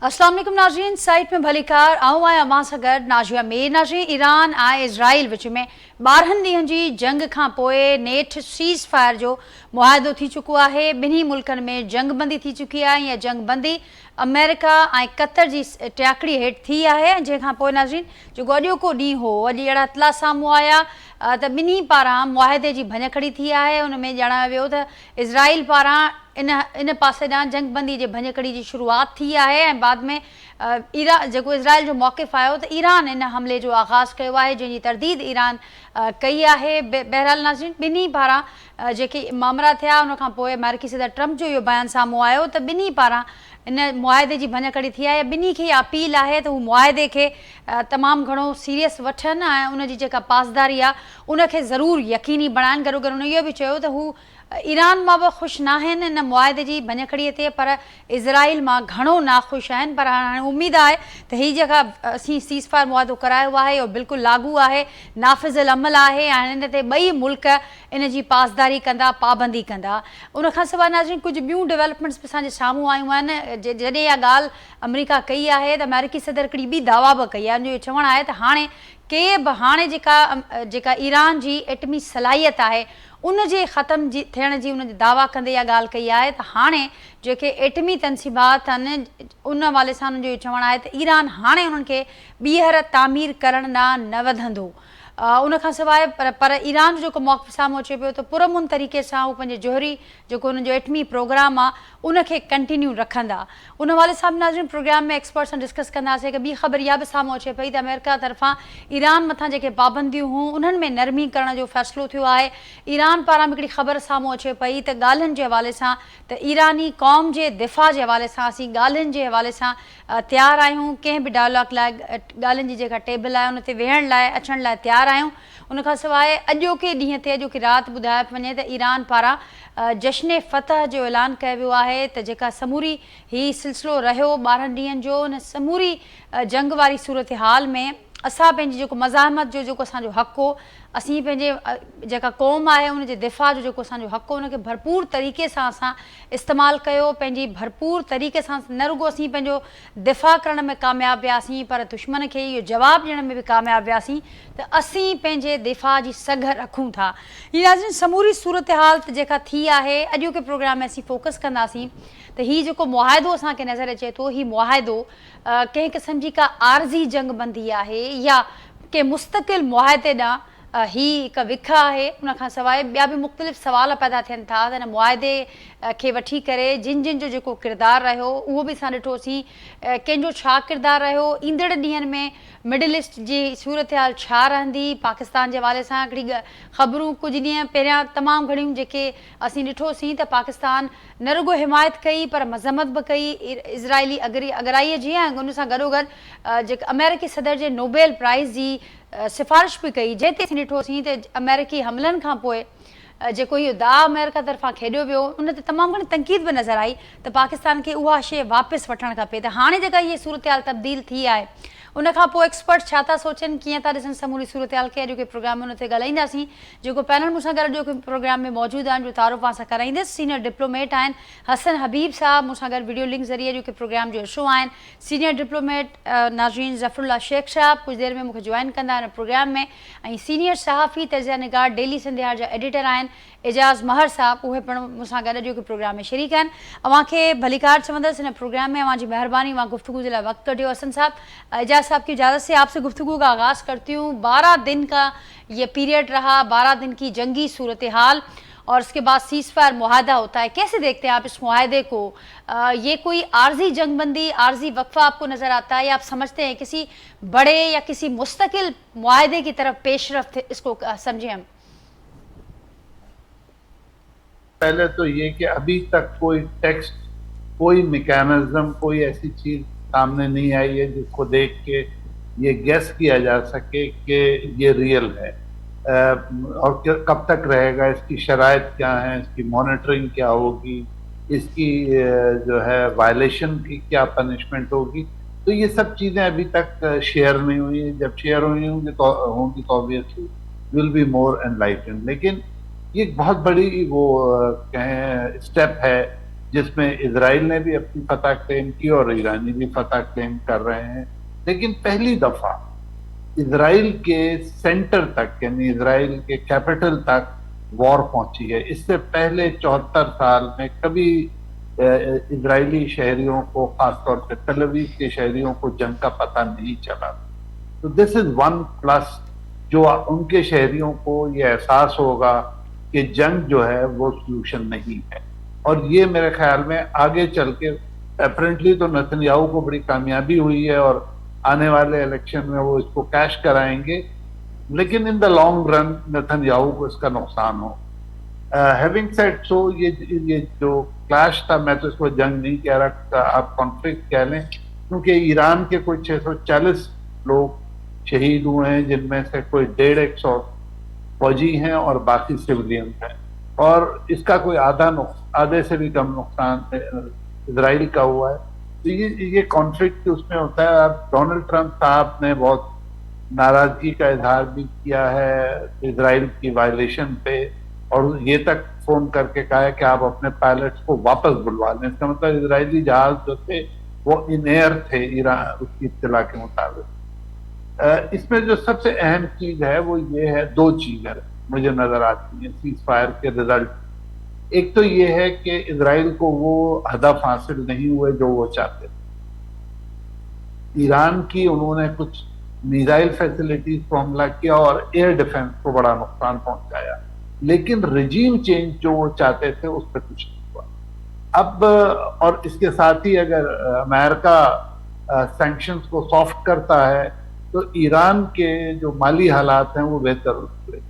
अस्सलाम वालेकुम नाज़रीन, साइट में भलीकार आऊं आहियां मां सां गॾु नाज़िया मीर। नाज़रीन, ईरान ऐं इज़राइल विच में 12 ॾींहंनि जी जंग खां पोइ नेठि सीज़ फायर जो मुआहिदो थी चुको आहे। ॿिन्ही मुल्कनि में जंगबंदी थी चुकी आहे। ईअं जंगबंदी अमेरिका ऐं कतर जी टियाकड़ी हेठि थी आहे। जंहिंखां पोइ नाज़रीन जेको अॼोको ॾींहुं हो, अॼु अहिड़ा इतला साम्हूं आया त ॿिन्ही पारां मुआहिदे जी भञकड़ी थी आहे। उन में ॼाणायो वियो त इज़राइल पारां इन पासे ॾांहुं जंगबंदी जे भञकड़ी जी शुरूआति थी आहे ऐं बाद में जेको इज़राइल जो मौक़िफ़ आयो त ईरान इन हमले जो आगाज़ कयो आहे, जंहिंजी तरदीद ईरान कई आहे। बहरहाल नाज़रीन, ॿिन्ही पारां जेके मामला थिया उन खां पोइ अमेरिकी सदर ट्रम्प जो इहो बयानु साम्हूं आयो त ॿिन्ही पारां इन मुआहिदे जी भञकड़ी थी आहे। ॿिन्ही खे अपील आहे त हू मुआहिदे खे तमामु घणो सीरियस वठनि ऐं उनजी जेका पासदारी आहे उनखे ज़रूरु यकीनी बणाइनि। गॾो गॾु उन इहो बि चयो त हू ईरान मां बि ख़ुशि न आहिनि इन मुआहिदे जी भञकड़ीअ ते, पर इज़राइल मां घणो नाख़ुशि आहिनि। पर हाणे उमेदु आहे त हीअ जेका असीं सीज़ फायर मुआहिदो करायो आहे इहो बिल्कुलु लागू आहे, नाफ़िज़ुल अमल आहे ऐं इन ते ॿई मुल्क इन जी पासदारी कंदा, पाबंदी कंदा। उनखां सवाइ नाज़रीन कुझु ॿियूं डेवलपमेंट्स बि असांजे साम्हूं आयूं आहिनि। जॾहिं इहा ॻाल्हि अमेरिका कई आहे त अमेरिकी सदर हिकिड़ी ॿी दावा बि कई आहे। उनजो चवणु आहे त हाणे जेका ईरान जी एटमी सलाहियत आहे उनजे ख़तम थियण जी उन दावा कंदे इहा ॻाल्हि कई आहे त हाणे जेके एटमी तनसीबात आहिनि उन हवाले सां उन्हनि जो इहो चवणु आहे त ईरान हाणे उन्हनि खे ॿीहर तामीर करण ॾांहुं न वधंदो। उनखां सवाइ पर ईरान जो जेको मौक़िफ़ साम्हूं अचे पियो त पुरमुन तरीक़े सां हू पंहिंजे जोहरी जेको हुनजो एटमी प्रोग्राम आहे उनखे कंटिन्यू रखंदा। उन हवाले सां बि नाज़रीन प्रोग्राम में एक्सपर्ट सां डिस्कस कंदासीं। कि ॿी ख़बर इहा बि साम्हूं अचे पई त अमेरिका तरफ़ां ईरान मथां जेके पाबंदियूं हुयूं उन्हनि में नरमी करण जो फ़ैसिलो थियो आहे। ईरान पारां बि हिकिड़ी ख़बर साम्हूं अचे पई त ॻाल्हियुनि जे हवाले सां त ईरानी क़ौम जे दिफ़ा जे हवाले सां असीं ॻाल्हियुनि जे हवाले सां तयारु आहियूं। कंहिं बि डायलॉग लाइ ॻाल्हियुनि जी जेका टेबल आहे उन ते वेहण लाइ अचण लाइ तयारु आहियूं। उनखां सवाइ अॼोके ॾींहं ते अॼोकी राति ॿुधाए वञे त ईरान पारां जश्न फ़तह जो ऐलान कयो वियो आहे त जेका समूरी हीउ सिलसिलो रहियो 12 ॾींहंनि जो, उन समूरी जंग वारी सूरत हाल में असां पंहिंजी जेको मज़ाहमत जो जेको असांजो हक़ हो, असीं पंहिंजे जेका क़ौम आहे उनजे दिफ़ा जो जेको असांजो हक़ हो उनखे भरपूर तरीक़े सां असां इस्तेमालु कयो। पंहिंजी भरपूर तरीक़े सां न रुगो असीं पंहिंजो दिफ़ा करण में कामयाबु वियासीं, पर दुश्मन खे इहो जवाबु ॾियण में बि कामयाबु वियासीं त असीं पंहिंजे दिफ़ा जी सघ रखूं था। हीअ नाज़रीन समूरी सूरत हाल जेका थी आहे अॼोके प्रोग्राम में असीं फोकस कंदासीं त हीउ जेको मुआहिदो असांखे नज़र अचे थो, हीउ मुआहिदो कंहिं क़िस्म जी का आर्ज़ी जंगबंदी आहे या कंहिं मुस्तक़िल मुआहिदे ॾांहुं ही हिकु विख आहे। उनखां सवाइ ॿिया बि मुख़्तलिफ़ सवाल पैदा थियनि था त हिन मुआहिदे खे वठी करे जिन जो जेको किरदारु रहियो उहो बि असां ॾिठोसीं, कंहिंजो छा किरदारु रहियो, ईंदड़ ॾींहंनि में मिडिल ईस्ट जी सूरत हाल छा रहंदी। पाकिस्तान जे हवाले सां हिकिड़ी ख़बरूं कुझु ॾींहं पहिरियां तमामु घणियूं जेके असीं ॾिठोसीं त पाकिस्तान न रुगो हिमायत कई पर मज़म्मत बि कई इज़राइली अगराईअ जी ऐं उन सां गॾोगॾु जेके अमेरिकी सदर जे नोबेल प्राइज़ जी सिफ़ारिश बि कई, जंहिं ते असीं ॾिठोसीं त अमेरिकी हमलनि खां पोइ जेको इहो दाउ अमेरिका तरफ़ां खेॾियो वियो उन ते तमामु घणी तनक़ीद बि नज़र आई त पाकिस्तान खे उहा शइ वापसि वठणु खपे। त हाणे जेका इहा सूरत हाल तब्दील थी आहे उनखां पोइ एक्सपर्ट छा था सोचनि, कीअं था ॾिसनि समूरी सूरत हाल खे, अॼोके प्रोग्राम में उन ते ॻाल्हाईंदासीं। जेको पैनल मूंसां गॾु अॼोके प्रोग्राम में मौजूदु आहिनि जो तारुफ़ सां कराईंदसि, सीनियर डिप्लोमेट आहिनि हसन हबीब साहब, मूंसां गॾु वीडियो लिंक ज़रिए अॼोके प्रोग्राम जो हिसो आहिनि। सीनियर डिप्लोमेट नाज़रीन ज़फ़रुल्ला शेख साहब कुझु देरि में मूंखे जॉइन कंदा हिन प्रोग्राम में, ऐं सीनियर सहाफ़ी तजिया निगार डेली सिंधियार जा एडिटर आहिनि एजाज़ महर साहब, उहे पिणु मूंसां गॾु अॼोके प्रोग्राम में शरीक आहिनि। अव्हांखे भलीकार चवंदसि हिन प्रोग्राम में अव्हांजी महिरबानी, वहाँ गुफ्तगू जे लाइ वक़्तु कढियो। हसन साहब, एजाज साहब की इजाज़त से आपसे गुफ्तगू का आगाज़ करती हूँ। 12 दिन का ये पीरियड रहा, 12 दिन की जंगी सूरत हाल और उसके बाद सीज़ फायर मुआहदा होता है, कैसे देखते हैं आप इस मुआहदे को? ये कोई आर्जी जंगबंदी, आर्जी वक्फा आपको नज़र आता है या आप समझते हैं किसी बड़े या किसी मुस्तकिल मुआहदे की तरफ पेशरफ्त इसको समझें हम? पहले तो ये कि अभी तक कोई टेक्स्ट, कोई मैकेनिज्म, कोई ऐसी चीज सामने नहीं आई है जिसको देख के ये गेस किया जा सके कि ये रियल है और कब तक रहेगा, इसकी शराइत क्या है, इसकी मॉनिटरिंग क्या होगी, इसकी जो है वायलेशन की क्या पनिशमेंट होगी। तो ये सब चीजें अभी तक शेयर नहीं हुई हैं। जब शेयर हुई होंगी तो obviously will be more enlightened. लेकिन ये एक बहुत बड़ी वो कहें स्टेप है जिसमें इजराइल ने भी अपनी फतह क्लेम की और ईरानी भी फतह क्लेम कर रहे हैं। लेकिन पहली दफा इजराइल के सेंटर तक, यानी इजराइल के कैपिटल तक वॉर पहुंची है। इससे पहले 74 साल में कभी इजरायली शहरियों को, खासतौर पर तल अवीव के शहरियों को जंग का पता नहीं चला। तो दिस इज वन प्लस, जो उनके शहरियों को ये एहसास होगा कि जंग जो है वो सॉल्यूशन नहीं है। और ये मेरे ख्याल में आगे चल के, अपेरेंटली तो नेतन्याहू को बड़ी कामयाबी हुई है और आने वाले इलेक्शन में वो इसको कैश कराएंगे, लेकिन in the long run Netanyahu को इसका नुकसान हो। हैविंग सेड सो, ये जो क्लैश था, मैं तो इसको जंग नहीं कह रहा, आप कॉन्फ्लिक्ट कह लें, क्योंकि ईरान के कोई 640 लोग शहीद हुए हैं, जिनमें से कोई 150 फौजी हैं और बाकी सिविलियन हैं। और इसका कोई आधे से भी कम नुकसान इजराइल का हुआ है। तो ये कॉन्फ्लिक्ट उसमें होता है। अब डोनाल्ड ट्रंप साहब ने बहुत नाराजगी का इजहार भी किया है इजराइल की वायलेशन पे, और ये तक फोन करके कहा है कि आप अपने पायलट्स को वापस बुलवा लें। इसका मतलब इजरायली जहाज जो थे वो इन एयर थे, ईरान उसकी इत्तला के मुताबिक। इसमें जो सबसे अहम चीज है वो ये है, दो चीजें मुझे नजर आती हैं सीज फायर के रिजल्ट। एक तो ये है कि इजराइल को वो हदफ हासिल नहीं हुए जो वो चाहते थे। ईरान की उन्होंने कुछ मिसाइल फैसिलिटीज को हमला किया और एयर डिफेंस को बड़ा नुकसान पहुंचाया, लेकिन रिजीम चेंज जो वो चाहते थे उस पर कुछ नहीं हुआ। अब और इसके साथ ही अगर अमेरिका सैंक्शंस को सॉफ्ट करता है तो ईरान के जो माली हालात हैं वो बेहतर होने लगे।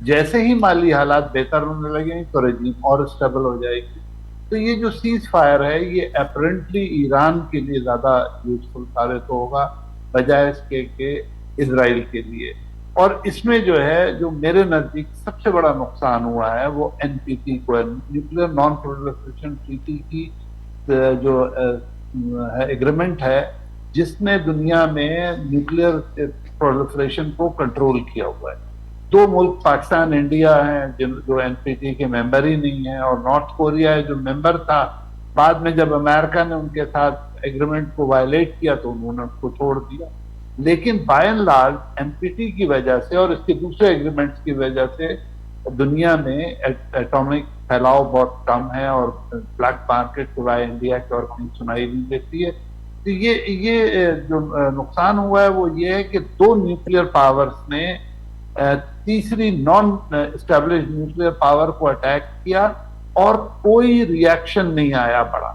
जैसे ही माली हालात बेहतर होने लगेंगे तो रिजीम और स्टेबल हो जाएगी। तो ये जो सीज फायर है ये अपेरेंटली ईरान के लिए ज्यादा यूजफुल साबित होगा बजाय इसके के इजराइल के लिए। और इसमें जो है, जो मेरे नजदीक सबसे बड़ा नुकसान हुआ है वो एनपीटी को, न्यूक्लियर नॉन प्रोलिफरेशन ट्रीटी की जो एग्रीमेंट है, जिसने दुनिया में न्यूक्लियर प्रोलिफरेशन को कंट्रोल किया हुआ है। दो मुल्क पाकिस्तान, इंडिया हैं जो एनपीटी के मेंबर ही नहीं है, और नॉर्थ कोरिया है जो मेंबर था। बाद में जब अमेरिका ने उनके साथ एग्रीमेंट को वायलेट किया तो उन्होंने उसको छोड़ दिया। लेकिन बाय एंड लार्ज एनपीटी की वजह से और इसके दूसरे एग्रीमेंट्स की वजह से दुनिया में एटॉमिक फैलाव बहुत कम है, और ब्लैक मार्केट सिवाय इंडिया के और कहीं सुनाई नहीं देती है। तो ये जो नुकसान हुआ है वो ये है कि दो न्यूक्लियर पावर्स ने तीसरी नॉन एस्टेब्लिश न्यूक्लियर पावर को अटैक किया और कोई रिएक्शन नहीं आया बड़ा।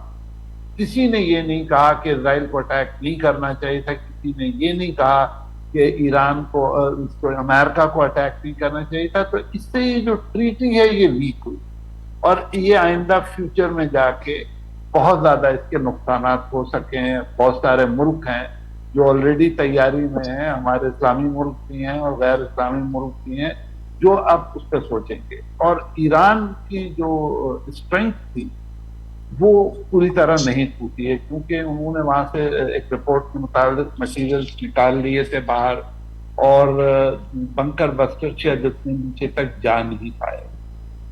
किसी ने ये नहीं कहा कि इजराइल को अटैक नहीं करना चाहिए था, किसी ने ये नहीं कहा कि ईरान को, अमेरिका को अटैक नहीं करना चाहिए था। तो इससे ये जो ट्रीटी है ये वीक हुई, और ये आइंदा फ्यूचर में जाके बहुत ज्यादा इसके नुकसान हो सके हैं। बहुत सारे मुल्क हैं जो ऑलरेडी तैयारी में हैं, हमारे इस्लामी मुल्क भी हैं और गैर इस्लामी मुल्क भी हैं, जो अब उस पर सोचेंगे। और ईरान की जो स्ट्रेंथ थी वो पूरी तरह नहीं टूटी है, क्योंकि उन्होंने वहां से एक रिपोर्ट के मुताबिक मटीरियल्स निकाल लिए थे बाहर, और बंकर बस्टर शायद इतने नीचे तक जा नहीं पाए।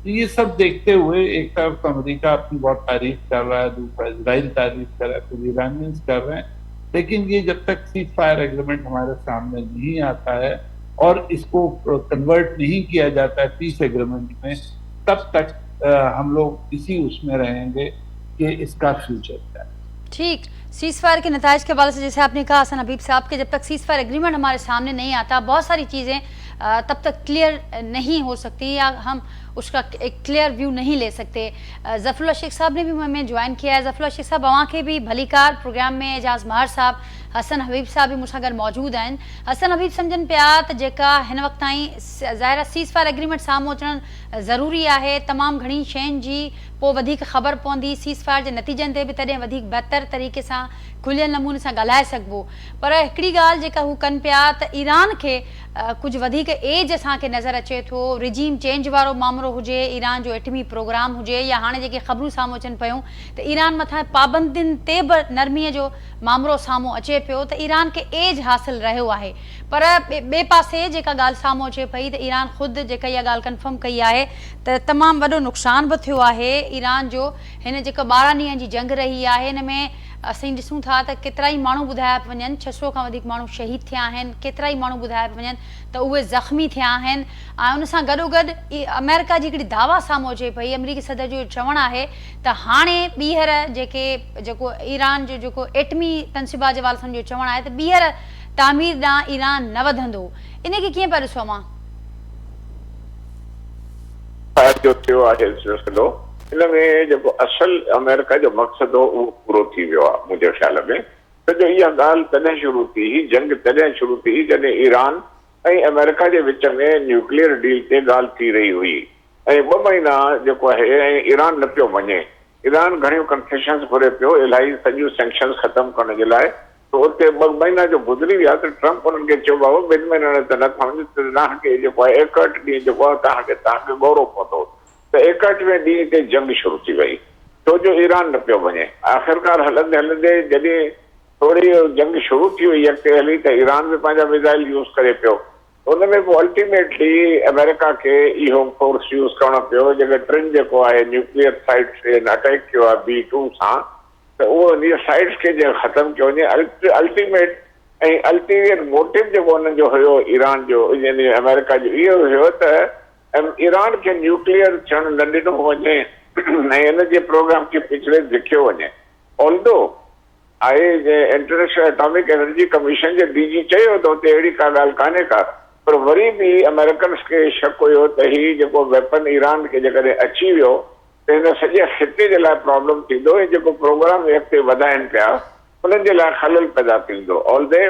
तो ये सब देखते हुए एक तरफ अमेरिका अपनी बहुत तारीफ कर रहा है, दूसरा इजराइल तारीफ कर रहा है, फिर ईरानियंस कर रहे हैं। लेकिन ये जब तक सीज फायर एग्रीमेंट हमारे सामने नहीं आता है और इसको कन्वर्ट नहीं किया जाता है पीस एग्रीमेंट में, तब तक हम लोग इसी उसमें रहेंगे कि इसका फ्यूचर क्या है। ठीक, सीज फायर के नताइज के हवाले से जैसे आपने कहा हसन हबीब साहब के, जब तक सीज फायर एग्रीमेंट हमारे सामने नहीं आता बहुत सारी चीज़ें तब तक क्लियर नहीं हो सकती, या हम उसका एक क्लियर व्यू नहीं ले सकते। ज़फ़रुल्लाह शेख साहब ने भी हमें ज्वाइन किया है। ज़फ़रुल्लाह शेख साहब अवां के भी भलीकार प्रोग्राम में एजाज महर साहब, हसन हबीब साहब भी मुझसे गॾु मौजूद आहिनि। हसन हबीब सम्झनि पिया त जेका हिन वक़्त ताईं ज़ाहिर सीज़ फायर एग्रीमेंट साम्हूं अचणु ज़रूरी आहे, तमामु घणी शयुनि जी पोइ वधीक ख़बर पवंदी, सीज़ फायर जे नतीजनि ते बि तॾहिं वधीक बहितर तरीक़े सां खुलियल नमूने सां ॻाल्हाए सघिबो। पर हिकिड़ी ॻाल्हि जेका हू कनि पिया त ईरान खे कुझु वधीक एज असांखे नज़र अचे थो, रिजीम चेंज वारो मामलो मामलो हुजे, ईरान जो एटमी प्रोग्राम हुजे, या हाणे जेके ख़बरूं साम्हूं अचनि पियूं त ईरान मथां पाबंदियुनि ते बि नरमीअ जो मामलो साम्हूं अचे पियो त ईरान खे एज हासिल रहियो आहे। पर ॿिए पासे जेका ॻाल्हि साम्हूं अचे पई त ईरान ख़ुदि जेका इहा ॻाल्हि कंफर्म कई आहे त तमामु वॾो नुक़सान बि थियो आहे ईरान जो। हिन जेका 12 ॾींहंनि जी जंग रही आहे, हिन में असीं ॾिसूं था त केतिरा ई माण्हू ॿुधाया पिया वञनि, 600 खां वधीक माण्हू शहीद थिया आहिनि, केतिरा ई माण्हू ॿुधाया पिया वञनि त उहे ज़ख़्मी थिया आहिनि। ऐं उन सां गॾोगॾु अमेरिका जी हिकिड़ी दावा साम्हूं अचे पई, अमरीकी सदर जो चवणु आहे त हाणे ॿीहर जेको ईरान जो जेको एटमी तनसीबा जे वालनि जो चवणु आहे त ॿीहर तामीर ॾांहुं ईरान न वधंदो। इन खे कीअं पिया ॾिसो मां? जो थियो आहे सिलसिलो, इन में जेको असल अमेरिका जो मक़सदु हो उहो पूरो थी वियो आहे मुंहिंजे ख़्याल में। त जो इहा ॻाल्हि तॾहिं शुरू थी, जंग तॾहिं शुरू थी जॾहिं ईरान ऐं अमेरिका जे विच में न्यूक्लियर डील ते ॻाल्हि थी रही हुई ऐं 2 महीना जेको आहे ऐं ईरान न पियो मञे। ईरान घणियूं कंसेशन्स घुरे पियो इलाही सॼियूं सैंक्शन्स ख़तमु करण जे लाइ। त उते 2 महीना जो गुज़री विया त ट्रम्प उन्हनि खे चयो हो 2 महीननि त नथा वञो, तव्हांखे जेको आहे 61 ॾींहं जेको आहे तव्हांखे गौरव पवंदो। त 61वें ॾींहं ते जंग शुरू थी वई, छो जो ईरान न पियो वञे। आख़िरकार हलंदे हलंदे जॾहिं थोरी जंग शुरू थी वई अॻिते हली त ईरान बि पंहिंजा मिसाइल यूज़ करे पियो। उन में पोइ अल्टीमेटली अमेरिका खे इहो फोर्स यूज़ करणो पियो जेके 3 जेको आहे न्यूक्लियर साइट्स ते अटैक कयो आहे B2 सां, त उहो इन साइट्स खे जे ख़तमु कयो वञे। अल्टीमेट ऐं अल्टीरियर मोटिव जेको हुननि जो हुयो ईरान जो यानी अमेरिका जो, इहो हुयो त ईरान खे न्यूक्लियर थियणु न ॾिनो वञे ऐं इन जे प्रोग्राम खे पिछड़े धिकियो वञे। ऑल्दो आहे इंटरनेशनल एटॉमिक एनर्जी कमीशन जे DG चयो त हुते अहिड़ी का ॻाल्हि कान्हे का, पर वरी बि अमेरिकन्स खे शक हुयो त ही जेको वेपन ईरान खे जेकॾहिं अची वियो त हिन सॼे ख़िते जे लाइ प्रॉब्लम थींदो ऐं जेको प्रोग्राम अॻिते वधाइनि पिया उन्हनि जे लाइ ख़लल पैदा थींदो। ऑल्दे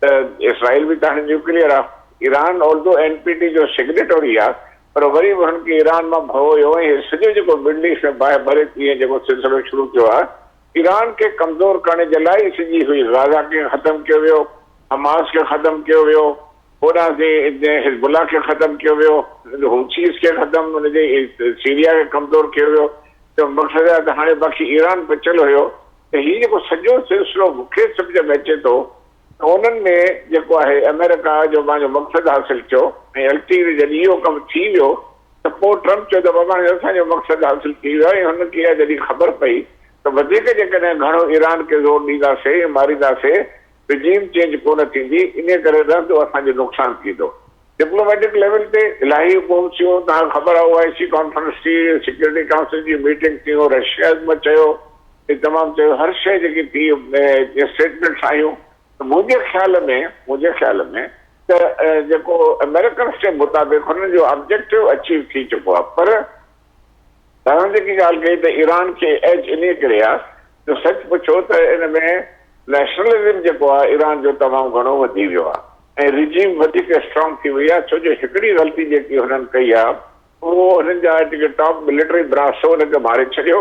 त इसराइल बि त हाणे न्यूक्लियर आहे, ईरान ऑल्दो NPT जो सिग्नेटरी आहे, पर वरी बि हुननि खे ईरान मां भउ हुयो ऐं सॼो जेको मिडल ईस्ट में बाहि भरे तीअं जेको सिलसिलो शुरू थियो आहे ईरान खे कमज़ोर करण जे लाइ सॼी हुई। गाज़ा खे ख़तमु कयो वियो, हमास खे ख़तमु कयो वियो, होॾां से हिज़बुल्लाह खे ख़तमु कयो वियो, हुतीज़ खे ख़तमु, हुनजे सीरिया खे कमज़ोर कयो वियो। त मक़सदु आहे त हाणे बाक़ी ईरान बचियल हुयो। त हीउ जेको सॼो सिलसिलो मूंखे सम्झ में अचे थो त उन्हनि में जेको आहे अमेरिका जो पंहिंजो मक़सदु हासिलु थियो ऐं अल्टीमेटली जॾहिं इहो कमु थी वियो त पोइ ट्रम्प चयो त बाबा असांजो मक़सदु हासिलु थी वियो ऐं हुनखे जॾहिं ख़बर पई त वधीक जेकॾहिं घणो ईरान खे ज़ोर ॾींदासीं मारींदासीं रिजीम चेंज कोन थींदी, इन करे रहंदो असांजो नुक़सानु थींदो। डिप्लोमेटिक लेवल ते इलाही हुकूम थियूं, तव्हांखे ख़बर आहे OIC कॉन्फ्रेंस थी, सिक्योरिटी काउंसिल जी मीटिंग थी, रशिया में चयो तमामु चयो, हर शइ जेकी थी स्टेटमेंट्स आयूं। त मुंहिंजे ख़्याल में त जेको अमेरिकन्स जे मुताबिक़ हुननि जो ऑब्जेक्टिव अचीव थी चुको आहे। पर तव्हां जेकी ॻाल्हि कई त ईरान खे एज इन करे आहे जो सच पुछो त इन में नेशनलिज़म जेको आहे ईरान जो तमामु घणो वधी वियो आहे ऐं रिजीम वधीक स्ट्रॉन्ग थी वई आहे, छो जो हिकिड़ी ग़लती जेकी हुननि कई आहे उहो हुननि जा जेके टॉप मिलिटरी ब्रास हुनखे मारे छॾियो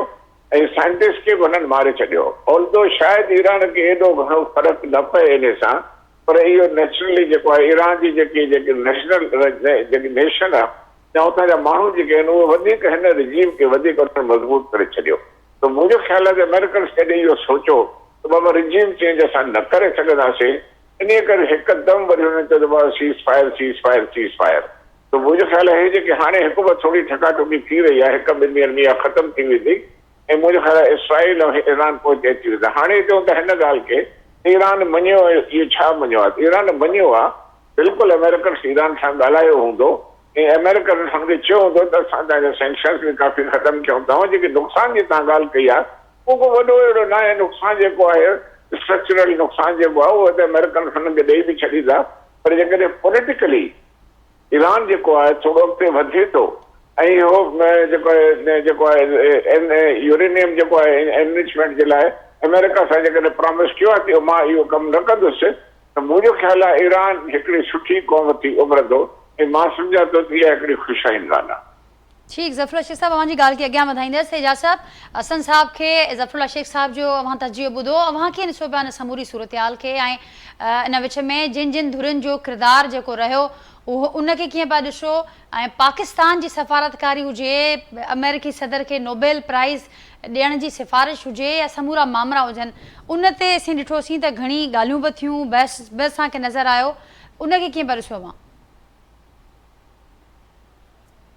ऐं साइंटिस्ट खे बि हुननि मारे छॾियो। ऑल्दो शायदि ईरान खे एॾो घणो फ़र्क़ु न पए इन सां, पर इहो नेचुरली जेको आहे ईरान जी जेकी नेशनल जेकी नेशन आहे या उतां जा माण्हू जेके आहिनि उहे वधीक हिन रिजीम खे वधीक मज़बूत करे छॾियो। त मुंहिंजो ख़्यालु आहे त अमेरिकन्स जॾहिं इहो सोचो त बाबा रिजीम चेंज असां न करे सघंदासीं, इन करे हिकदमि वरी हुननि चयो त बाबा सीज़ फायर। त मुंहिंजो ख़्यालु आहे जेके हाणे हिकु ॿ थोरी ठकाठुकी थी रही आहे, 1-2 ॾींहंनि में इहा ख़तमु थी वेंदी ऐं मुंहिंजो ख़्यालु आहे इसराइल ऐं ईरान पोइ अची वेंदा। हाणे चऊं त हिन ॻाल्हि खे ईरान मञियो, इहो छा मञियो आहे? ईरान मञियो आहे, बिल्कुलु अमेरिकन्स ईरान सां ॻाल्हायो हूंदो ऐं अमेरिकन हुनखे चयो हूंदो त असां तव्हांजा सैंक्शन्स बि काफ़ी ख़तमु कयूं। तव्हां जेके नुक़सान जी तव्हां ॻाल्हि कई आहे उहो को वॾो अहिड़ो न आहे नुक़सानु जेको आहे स्ट्रक्चरल नुक़सानु जेको आहे उहो त अमेरिकन हुनखे ॾेई बि छॾींदा। पर जेकॾहिं पॉलिटिकली ईरान जेको आहे थोरो अॻिते वधे थो ऐं उहो जेको आहे यूरेनियम जेको आहे एनरिचमेंट जे लाइ अमेरिका सां जेकॾहिं प्रॉमिस कयो आहे त मां इहो कमु न कंदुसि, त मुंहिंजो ख़्यालु आहे ईरान हिकिड़ी सुठी क़ौम थी उभरंदो ऐं मां सम्झां थो त इहा हिकिड़ी ख़ुशाइन ॻाल्हि आहे। ठीक, ज़फ़रुल्ला शेख साहब अवां जी ॻाल्हि खे अॻियां वधाईंदसि। एजाज़ साहब, हसन साहब खे ज़फ़रुल्ला शेख साहब जो अवां तजियो ॿुधो, अवां कीअं ॾिसो पिया इन समूरी सूरत-हाल खे ऐं इन विच में जिन जिन धुरियुनि जो किरदारु जेको रहियो उहो उनखे कीअं पिया ॾिसो ऐं पाकिस्तान जी सफ़ारतकारी हुजे, अमेरिकी सदर खे नोबेल प्राइज़ ॾियण जी सिफ़ारिश हुजे या समूरा मामला हुजनि, उन ते असीं ॾिठोसीं त घणी ॻाल्हियूं बि थियूं, बहस असांखे नज़र आयो, उनखे कीअं पिया ॾिसो अवां?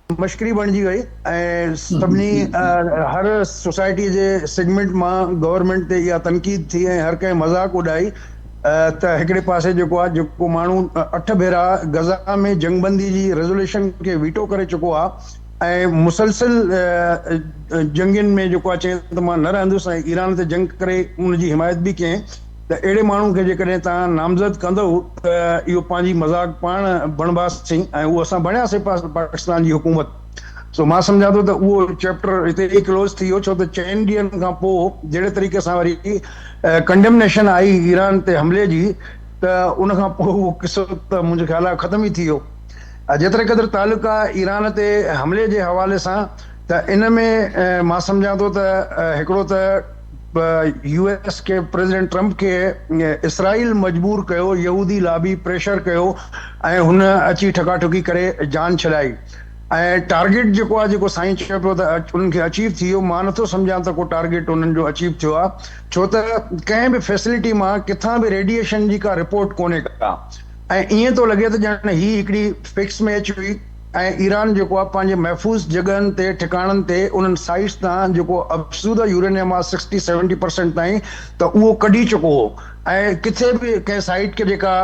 मश्करी बणिजी वई ऐं सभिनी हर सोसाइटी जे सेगमेंट मां गवर्नमेंट ते इहा तनक़ीद थी ऐं हर कंहिं मज़ाक उॾाई त हिकिड़े पासे जेको आहे जेको माण्हू 8 भेरा गज़ा में जंगबंदी जी रेज़ोल्यूशन खे वीटो करे चुको आहे ऐं मुसलसिल जंगियुनि में जेको आहे चए त मां न रहंदुसि ऐं ईरान ते जंग करे उनजी हिमायत बि कयईं, त अहिड़े माण्हू खे जेकॾहिं तव्हां नामज़द कंदव त इहो पंहिंजी मज़ाक पाण बणबासीं ऐं उहो असां बणियासीं पाकिस्तान जी हुकूमत। सो मां सम्झां थो त उहो चैप्टर हिते ई क्लोज़ थी वियो, छो त 4 ॾींहंनि खां पोइ जहिड़े तरीक़े सां वरी कंडेमनेशन आई ईरान ते हमले जी, त उन खां पोइ उहो किसो त मुंहिंजे ख्याल आहे ख़तम ई थी वियो। जेतिरे क़दुरु तालुक़ु आहे ईरान ते हमले जे हवाले सां, त इन में मां सम्झां थो त हिकिड़ो त US के प्रेसिडेंट ट्रंप के इसराइल मजबूर कयो, यहूदी लाबी प्रेशर कयो ऐं हुन अची ठकाठुकी करे जान छॾाई ऐं टारगेट जेको आहे जेको साईं चयो पियो त उन्हनि खे अचीव थी वियो, मां नथो सम्झां त को टारगेट उन्हनि जो अचीव थियो आहे, छो त कंहिं बि फैसिलिटी मां किथां बि रेडिएशन जी का रिपोर्ट कोन्हे का ऐं ईअं थो लॻे त ॼण ही हिकिड़ी फिक्स में अची हुई ऐं ईरान जेको आहे पंहिंजे महफ़ूज़ जॻहनि ते ठिकाणनि ते उन्हनि साइट्स तां जेको अफ़सूदा यूरेनियम आहे 60-70% ताईं, त उहो कढी चुको हो ऐं किथे बि कंहिं साइट खे जेका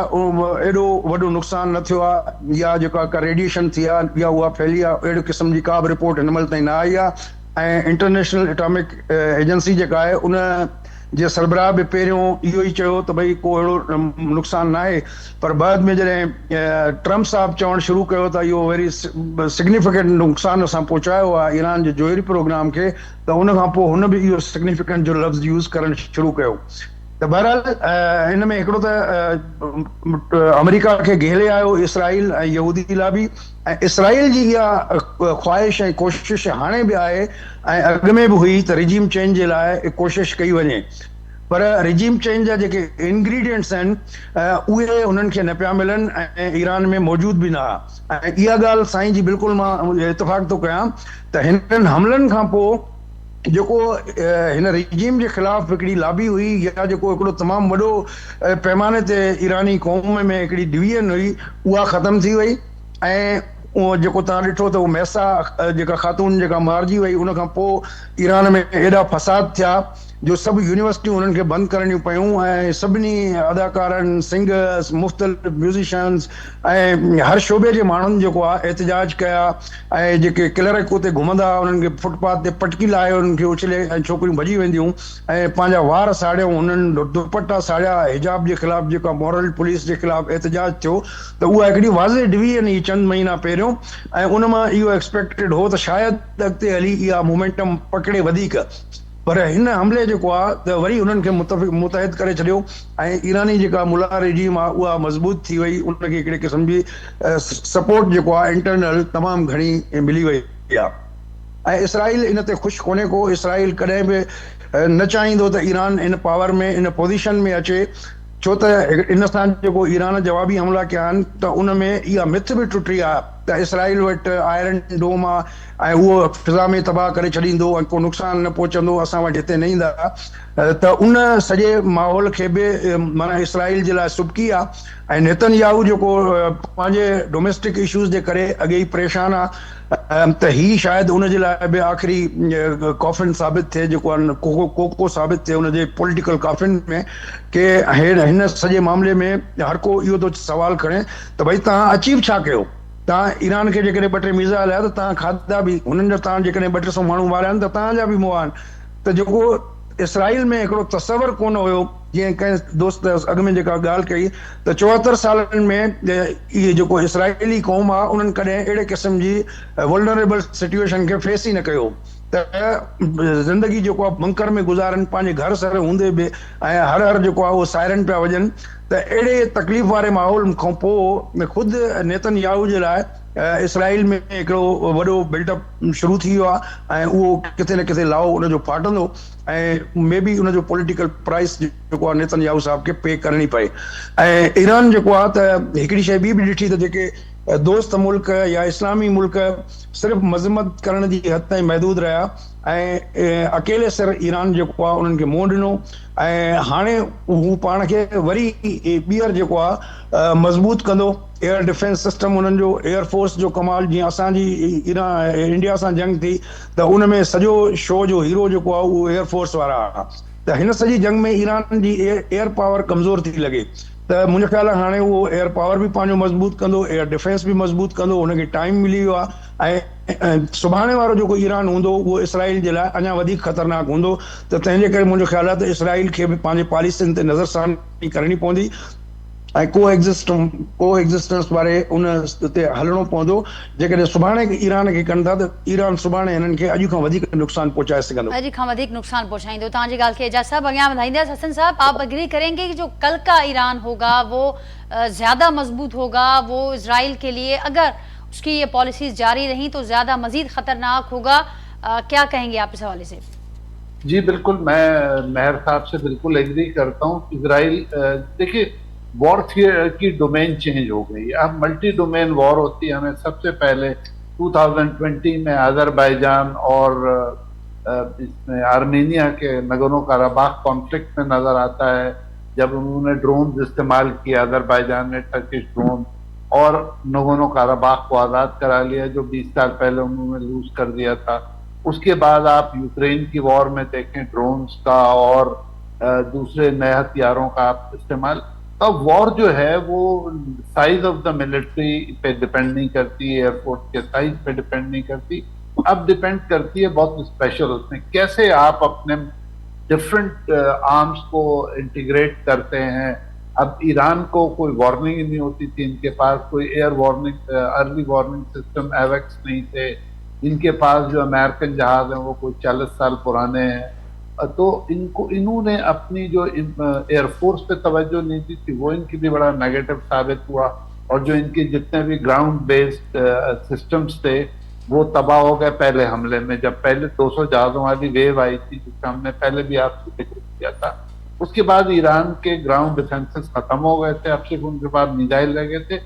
एॾो वॾो नुक़सानु न थियो आहे या जेका का रेडिएशन थी आहे या उहा फैली आहे, अहिड़े क़िस्म जी का बि रिपोर्ट हिन महिल ताईं न आई आहे। ऐं इंटरनेशनल एटॉमिक एजेंसी जेका आहे उन जे सरबराह बि पहिरियों इहो ई चयो त भई को अहिड़ो नुक़सानु न आहे, पर बाद में जॾहिं ट्रंप साहब चवणु शुरू कयो त इहो वेरी सिग्निफिकेंट नुक़सानु असां पहुचायो आहे ईरान जे जोहरी प्रोग्राम खे, त उन खां पोइ हुन बि इहो सिग्निफिकेंट जो लफ़्ज़ यूज़ करणु शुरू कयो। त बहरहाल हिन में हिकिड़ो त अमेरिका खे घेरे आयो इसराइल ऐं यहूदी लाबी, ऐं इसराइल जी इहा ख्वाहिश ऐं कोशिश हाणे बि आहे ऐं अॻु में बि हुई त रिजीम चेंज जे लाइ कोशिश कई वञे, पर रिजीम चेंज जा जेके इंग्रीडियंट्स आहिनि उहे उन्हनि खे न पिया मिलनि ऐं ईरान में मौजूद बि न आहे। ऐं इहा ॻाल्हि साईं जी बिल्कुलु मां इतफ़ाक़ थो कयां त हिननि हमलनि खां पोइ जेको हिन रिजीम जे ख़िलाफ़ हिकिड़ी लाबी हुई या जेको हिकिड़ो तमामु वॾो पैमाने ते ईरानी क़ौम में हिकिड़ी डिवीजन हुई, उहा ख़तमु थी वई ऐं उहो जेको तव्हां ॾिठो त उहो मैसा जेका ख़ातून जेका मारिजी वई, उन खां पोइ ईरान में एॾा फसाद थिया जो सभु यूनिवर्सिटियूं उन्हनि खे बंदि करणियूं पयूं ऐं सभिनी अदाकारनि, सिंगर्स, मुख़्तलिफ़ म्यूज़िशियन्स ऐं हर शोबे जे माण्हुनि जेको आहे एहतजाज कया ऐं जेके क्लर्क उते घुमंदा उन्हनि खे फुटपाथ ते पटकी लाहे उन्हनि खे उछले ऐं छोकिरियूं भॼी वेंदियूं ऐं पंहिंजा वार साड़ियूं, उन्हनि दुपट्टा साड़िया, हिजाब जे ख़िलाफ़ जेका मॉरल पुलिस जे ख़िलाफ़ एहतजाज थियो, त उहा हिकिड़ी वाज़े डिवीजन हुई चंद महीना पहिरियों ऐं उन मां इहो एक्सपेक्टेड हो त शायदि अॻिते हली इहा मोमेंटम पकड़े वधीक, पर हिन हमले जेको आहे त वरी उन्हनि खे मुतहिद करे छॾियो ऐं ईरानी जेका मुला रिजीम आहे उहा मज़बूत थी वई, उनखे हिकिड़े क़िस्म जी सपोर्ट जेको आहे इंटरनल तमामु घणी मिली वई आहे। ऐं इसराइल इन ते ख़ुशि कोन्हे को, इसराइल कॾहिं बि न चाहींदो त ईरान इन पावर में इन पोज़ीशन में अचे, छो त इन सां जेको ईरान जवाबी हमला कया आहिनि त उन में इहा मिथ बि टुटी आहे त इसराइल वटि आयरन डोम आहे ऐं उहो फिज़ा में तबाह करे छॾींदो ऐं को नुक़सानु न पहुचंदो, असां वटि हिते न ईंदा, त उन सॼे माहौल खे बि माना इसराइल जे लाइ सुबकी आहे। ऐं नेतनयाहू जेको पंहिंजे डोमेस्टिक इशूज़ जे करे अॻे ई परेशान आहे त ही शायदि उन जे लाइ बि आख़िरी कॉफिन साबित थिए, जेको आहे कोको साबित थिए उनजे पॉलिटिकल कॉफिन में, के हिन सॼे मामले में हर को इहो थो सवाल खणे त भई तव्हां अचीव छा कयो, तव्हां ईरान खे जेकॾहिं 2-3 मीज़ा हलाया त तव्हां खाधा बि हुननि जा, तव्हां जेकॾहिं 200 माण्हू मारिया आहिनि त तव्हांजा बि मुआ आहिनि, त जेको इसराइल में हिकिड़ो तसवर कोन हुयो, जीअं कंहिं दोस्त अॻु में जेका ॻाल्हि कई त 74 सालनि में इहे जेको इसराइली क़ौम आहे उन्हनि कॾहिं अहिड़े क़िस्म जी वल्नरेबल सिचुएशन खे फेस ई न कयो, त ज़िंदगी जेको आहे बंकर में गुज़ारनि पंहिंजे घर सर हूंदे बि ऐं हर जेको आहे उहो सायरन पिया वॼनि, त अहिड़े तकलीफ़ वारे माहौल खां पोइ ख़ुदि नेतनयाहू जे लाइ इसराइल में हिकिड़ो वॾो बिल्डअप शुरू थी वियो आहे ऐं उहो किथे न किथे लाओ उनजो फाटंदो ऐं मे बी उनजो पॉलिटिकल प्राइस जेको आहे नेतन्याहू साहब खे पे करणी पए। ऐं ईरान जेको आहे त हिकिड़ी शइ ॿी बि ॾिठी त जेके दोस्त मुल्क या इस्लामी मुल्क सिर्फ़ु मज़म्मत करण जी हद ताईं महदूद रहिया ऐं अकेले सिर ईरान जेको आहे उन्हनि खे मुंहुं ॾिनो ऐं हाणे हू पाण खे वरी ॿीहर जेको आहे मज़बूत कंदो। एयर डिफेंस सिस्टम उन्हनि जो एयरफोर्स जो कमाल, जीअं असांजी इंडिया सां जंग थी त उन में सॼो शो जो हीरो जेको आहे उहो एयरफोर्स वारा हुआ। त हिन सॼी जंग में ईरान जी एयर पावर कमज़ोर थी लॻे त मुंहिंजो ख़्यालु आहे हाणे उहो एयर पावर बि पंहिंजो मज़बूत कंदो, एयर डिफेंस बि मज़बूत कंदो, हुनखे टाइम मिली वियो आहे ऐं सुभाणे वारो जेको ईरान हूंदो उहो इसराइल जे लाइ अञा वधीक ख़तरनाक हूंदो। त तंहिंजे करे मुंहिंजो ख़्यालु आहे त इसराइल खे बि पंहिंजे पॉलिसियुनि ते नज़रसानी करणी पवंदी ऐं कोएग्जिस्टेंस वारे उन ते हलणो पवंदो। जेकॾहिं सुभाणे ईरान खे कनि था त ईरान सुभाणे हिननि खे अॼु खां वधीक नुक़सान पहुचाए सघंदो। अॼु खां वधीक नुकसान पहुंचाइंदो। तव्हांजी ॻाल्हि खे एजाज साहब अॻियां वधाईंदसि। हसन साहब, आप अग्री करेंगे कि जो कल का ईरान होगा वो ज्यादा मजबूत होगा, वो इसराइल के लिए अगर उसकी ये पॉलिसीज जारी रही तो ज्यादा मजीद खतरनाक होगा, क्या कहेंगे आप इस हवाले से? जी बिल्कुल, मैं मेहर साहब से बिल्कुल एग्री करता हूँ। इसराइल देखिए, वॉर की डोमेन चेंज हो गई, अब मल्टी डोमेन वॉर होती है। हमें सबसे पहले 2020 में अजरबैजान और इसमें आर्मेनिया के नगोर्नो कराबाख कॉन्फ्लिक्ट में नजर आता है, जब उन्होंने ड्रोन इस्तेमाल किया, अजरबैजान ने टर्किश ड्रोन, और नगोर्नो कराबाख को आज़ाद करा लिया जो 20 साल पहले उन्होंने लूज कर दिया था। उसके बाद आप यूक्रेन की वॉर में देखें, ड्रोन्स का और दूसरे नए हथियारों का आप इस्तेमाल। अब वॉर जो है वो size of the military pay depend नहीं करती, एयरफोर्स के साइज पे डिपेंड नहीं करती, अब डिपेंड करती है बहुत स्पेशल उसमें कैसे आप अपने डिफरेंट आर्म्स को इंटीग्रेट करते हैं। अब ईरान को कोई वार्निंग ही नहीं होती थी, इनके पास कोई air warning early warning system एवेक्स नहीं थे, इनके पास जो अमेरिकन जहाज हैं वो कोई 40 साल पुराने हैं। तो इन्होंने अपनी जो एयरफोर्स पे तवज्जो नहीं दी थी वो इनके लिए बड़ा नेगेटिव साबित हुआ, और जो इनके जितने भी ग्राउंड बेस्ड सिस्टम्स थे वो तबाह हो गए पहले हमले में। जब पहले 200 जहाजों वाली वेव आई थी, जिसका हमने पहले भी आपसे जिक्र किया था, उसके बाद ईरान के ग्राउंड डिफेंसेस खत्म हो गए थे, अब सिर्फ उनके पास मिसाइल रह गए थे,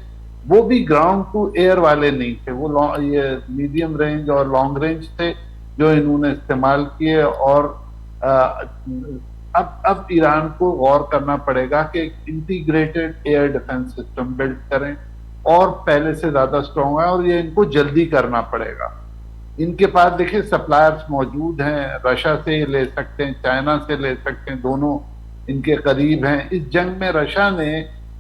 वो भी ग्राउंड टू एयर वाले नहीं थे, वो ये मीडियम रेंज और लॉन्ग रेंज थे जो इन्होंने इस्तेमाल किए। और अब ईरान को गौर करना पड़ेगा कि integrated air defence system build करें और पहले से ज्यादा स्ट्रॉन्ग है, और ये इनको जल्दी करना पड़ेगा। इनके पास देखिए सप्लायर्स मौजूद हैं, रशिया से ले सकते हैं, चाइना से ले सकते हैं, दोनों इनके करीब हैं। इस जंग में रशिया ने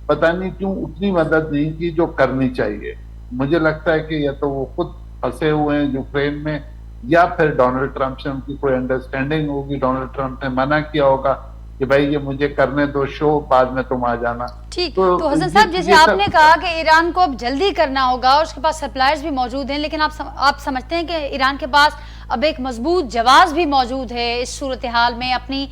पता नहीं क्यों उतनी मदद नहीं की जो करनी चाहिए। मुझे लगता है कि या तो वो खुद फंसे हुए हैं यूक्रेन में, या फिर डोनाल्ड ट्रंप से उनकी कोई अंडरस्टैंडिंग होगी, डोनाल्ड ट्रंप ने मना किया होगा कि भाई ये मुझे करने दो शो, बाद में तुम आ जाना। ठीक, तो हसन साहब जैसे आपने कहा कि ईरान को अब जल्दी करना होगा और उसके पास सप्लायर्स भी मौजूद हैं, लेकिन आप समझते हैं कि ईरान के पास अब एक मजबूत जवाब भी मौजूद है इस सूरत हाल में, अपनी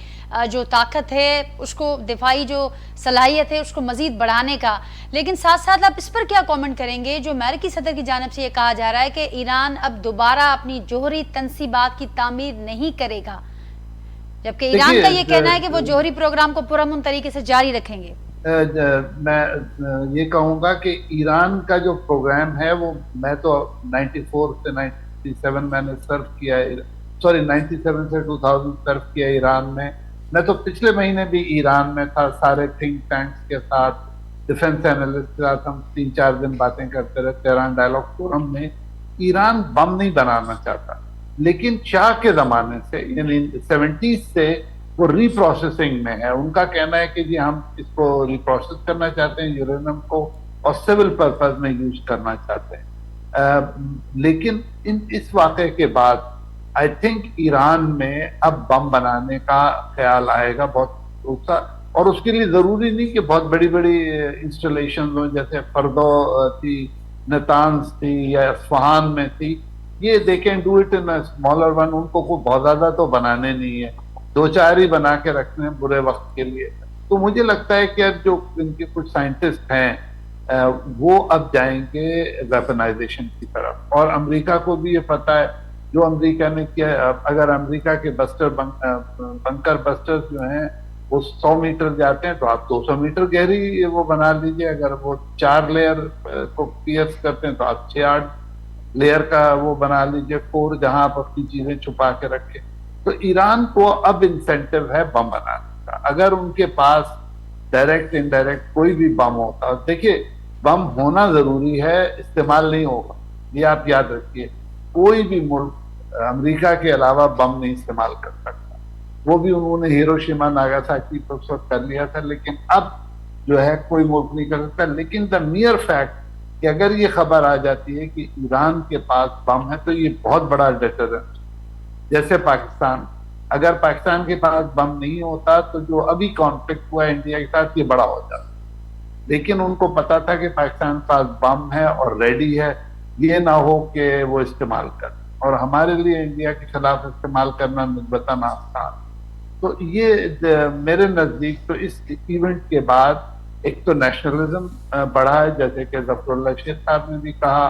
जो ताकत है उसको, दिफाई जो सलाहियत है उसको मजीद बढ़ाने का। लेकिन साथ साथ आप इस पर क्या कमेंट करेंगे जो अमेरिकी सदर की जानिब से ये कहा जा रहा है कि ईरान अब दोबारा अपनी जोहरी तनसीबात की तामीर नहीं करेगा, जबकि ईरान का ये कहना है कि वो जोहरी प्रोग्राम को पुरअमन तरीके से जारी रखेंगे। मैं ये कहूँगा कि ईरान का जो प्रोग्राम है वो, मैं तो 94 से 97 मैंने सर्व किया है, सॉरी 97 से 2000 सर्व किया ईरान में। मैं तो पिछले महीने भी ईरान में था, सारे थिंक टैंक्स के साथ, डिफेंस एनालिस्ट के साथ हम 3-4 दिन बातें करते रहे तेहरान डायलॉग फोरम में। ईरान बम नहीं बनाना चाहता, लेकिन शाह के जमाने से यानी 70s से वो रीप्रोसेसिंग में है। उनका कहना है कि जी हम इसको रीप्रोसेस करना चाहते हैं यूरेनियम को, और सिविल पर्पज में यूज करना चाहते हैं। लेकिन इस वाक़े के बाद आई थिंक ईरान में अब बम बनाने का ख्याल आएगा बहुत, और उसके लिए जरूरी नहीं कि बहुत बड़ी बड़ी इंस्टॉलेशन हो, जैसे फर्दो थी, नतान्स थी या इस्फहान में थी। ये they can do it in smaller one, उनको को बहुत ज्यादा तो बनाने नहीं है, 2-4 ही बना के रखने हैं बुरे वक्त के लिए। तो मुझे लगता है कि अब जो इनके कुछ साइंटिस्ट हैं वो अब जाएंगे वेपनाइजेशन की तरफ। और अमेरिका को भी ये पता है, जो अमेरिका ने किया, अगर अमेरिका के बंकर बस्टर जो हैं वो 100 मीटर जाते हैं तो आप 200 मीटर गहरी वो बना लीजिए। अगर वो 4 लेयर को पियर्स करते हैं तो आप 6-8 लेयर का वो बना लीजिए कोर, जहां आप अपनी चीजें छुपा के रखें। तो ईरान को अब इंसेंटिव है बम बनाने का। अगर उनके पास डायरेक्ट इनडायरेक्ट कोई भी बम होता, देखिए बम होना जरूरी है, इस्तेमाल नहीं होगा, ये आप याद रखिए। कोई भी मुल्क अमेरिका के अलावा बम नहीं इस्तेमाल कर सकता। वो भी उन्होंने हिरोशिमा नागासाकी पर उस वक्त कर लिया था, लेकिन अब जो है कोई मुल्क नहीं कर सकता। लेकिन द मियर फैक्ट कि अगर ये खबर आ जाती है कि ईरान के पास बम है तो ये बहुत बड़ा डिटरेंट। जैसे पाकिस्तान, अगर पाकिस्तान के पास बम नहीं होता तो जो अभी कॉन्फ्लिक्ट हुआ इंडिया के साथ ये बड़ा हो जाता। लेकिन उनको पता था कि पाकिस्तान के पास बम है और रेडी है, ये ना हो कि वो इस्तेमाल कर, और हमारे लिए इंडिया के खिलाफ इस्तेमाल करना निस्बतन आसान। तो ये मेरे नजदीक तो इस इवेंट के बाद एक तो नेशनलिज्म बढ़ा है, जैसे कि जफरुल्लाह शेख साहब ने भी कहा,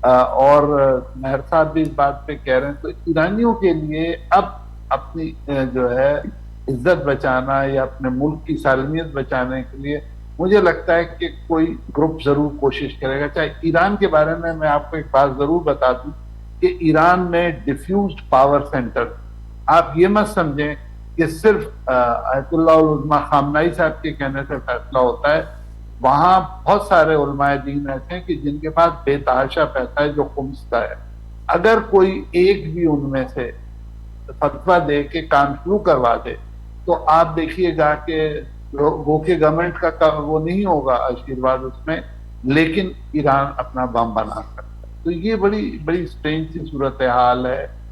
और मेहर साहब भी इस बात पे कह रहे हैं। तो ईरानियों के लिए अब अपनी जो है इज्जत बचाना या अपने मुल्क की सालमियत बचाने के लिए मुझे लगता है कि कोई ग्रुप जरूर कोशिश करेगा। चाहे ईरान के बारे में मैं आपको एक बात जरूर बता दूं कि ईरान में डिफ्यूज्ड पावर सेंटर, आप ये मत समझें कि सिर्फ अयतुल्लाह उल-उज़्मा खामनाई साहब के कहने से फैसला होता है। वहां बहुत सारे उलमाए दीन ऐसे हैं कि जिनके पास बेतहाशा पैसा है जो खुम्सता है। अगर कोई एक भी उनमें से फतवा दे के काम शुरू करवा दे तो आप देखिएगा कि वो के गवर्नमेंट का वो नहीं होगा आशीर्वाद उसमें, लेकिन ईरान अपना बम बना सकता है। तो ये बड़ी बड़ी स्ट्रेंज सी सूरत हाल है।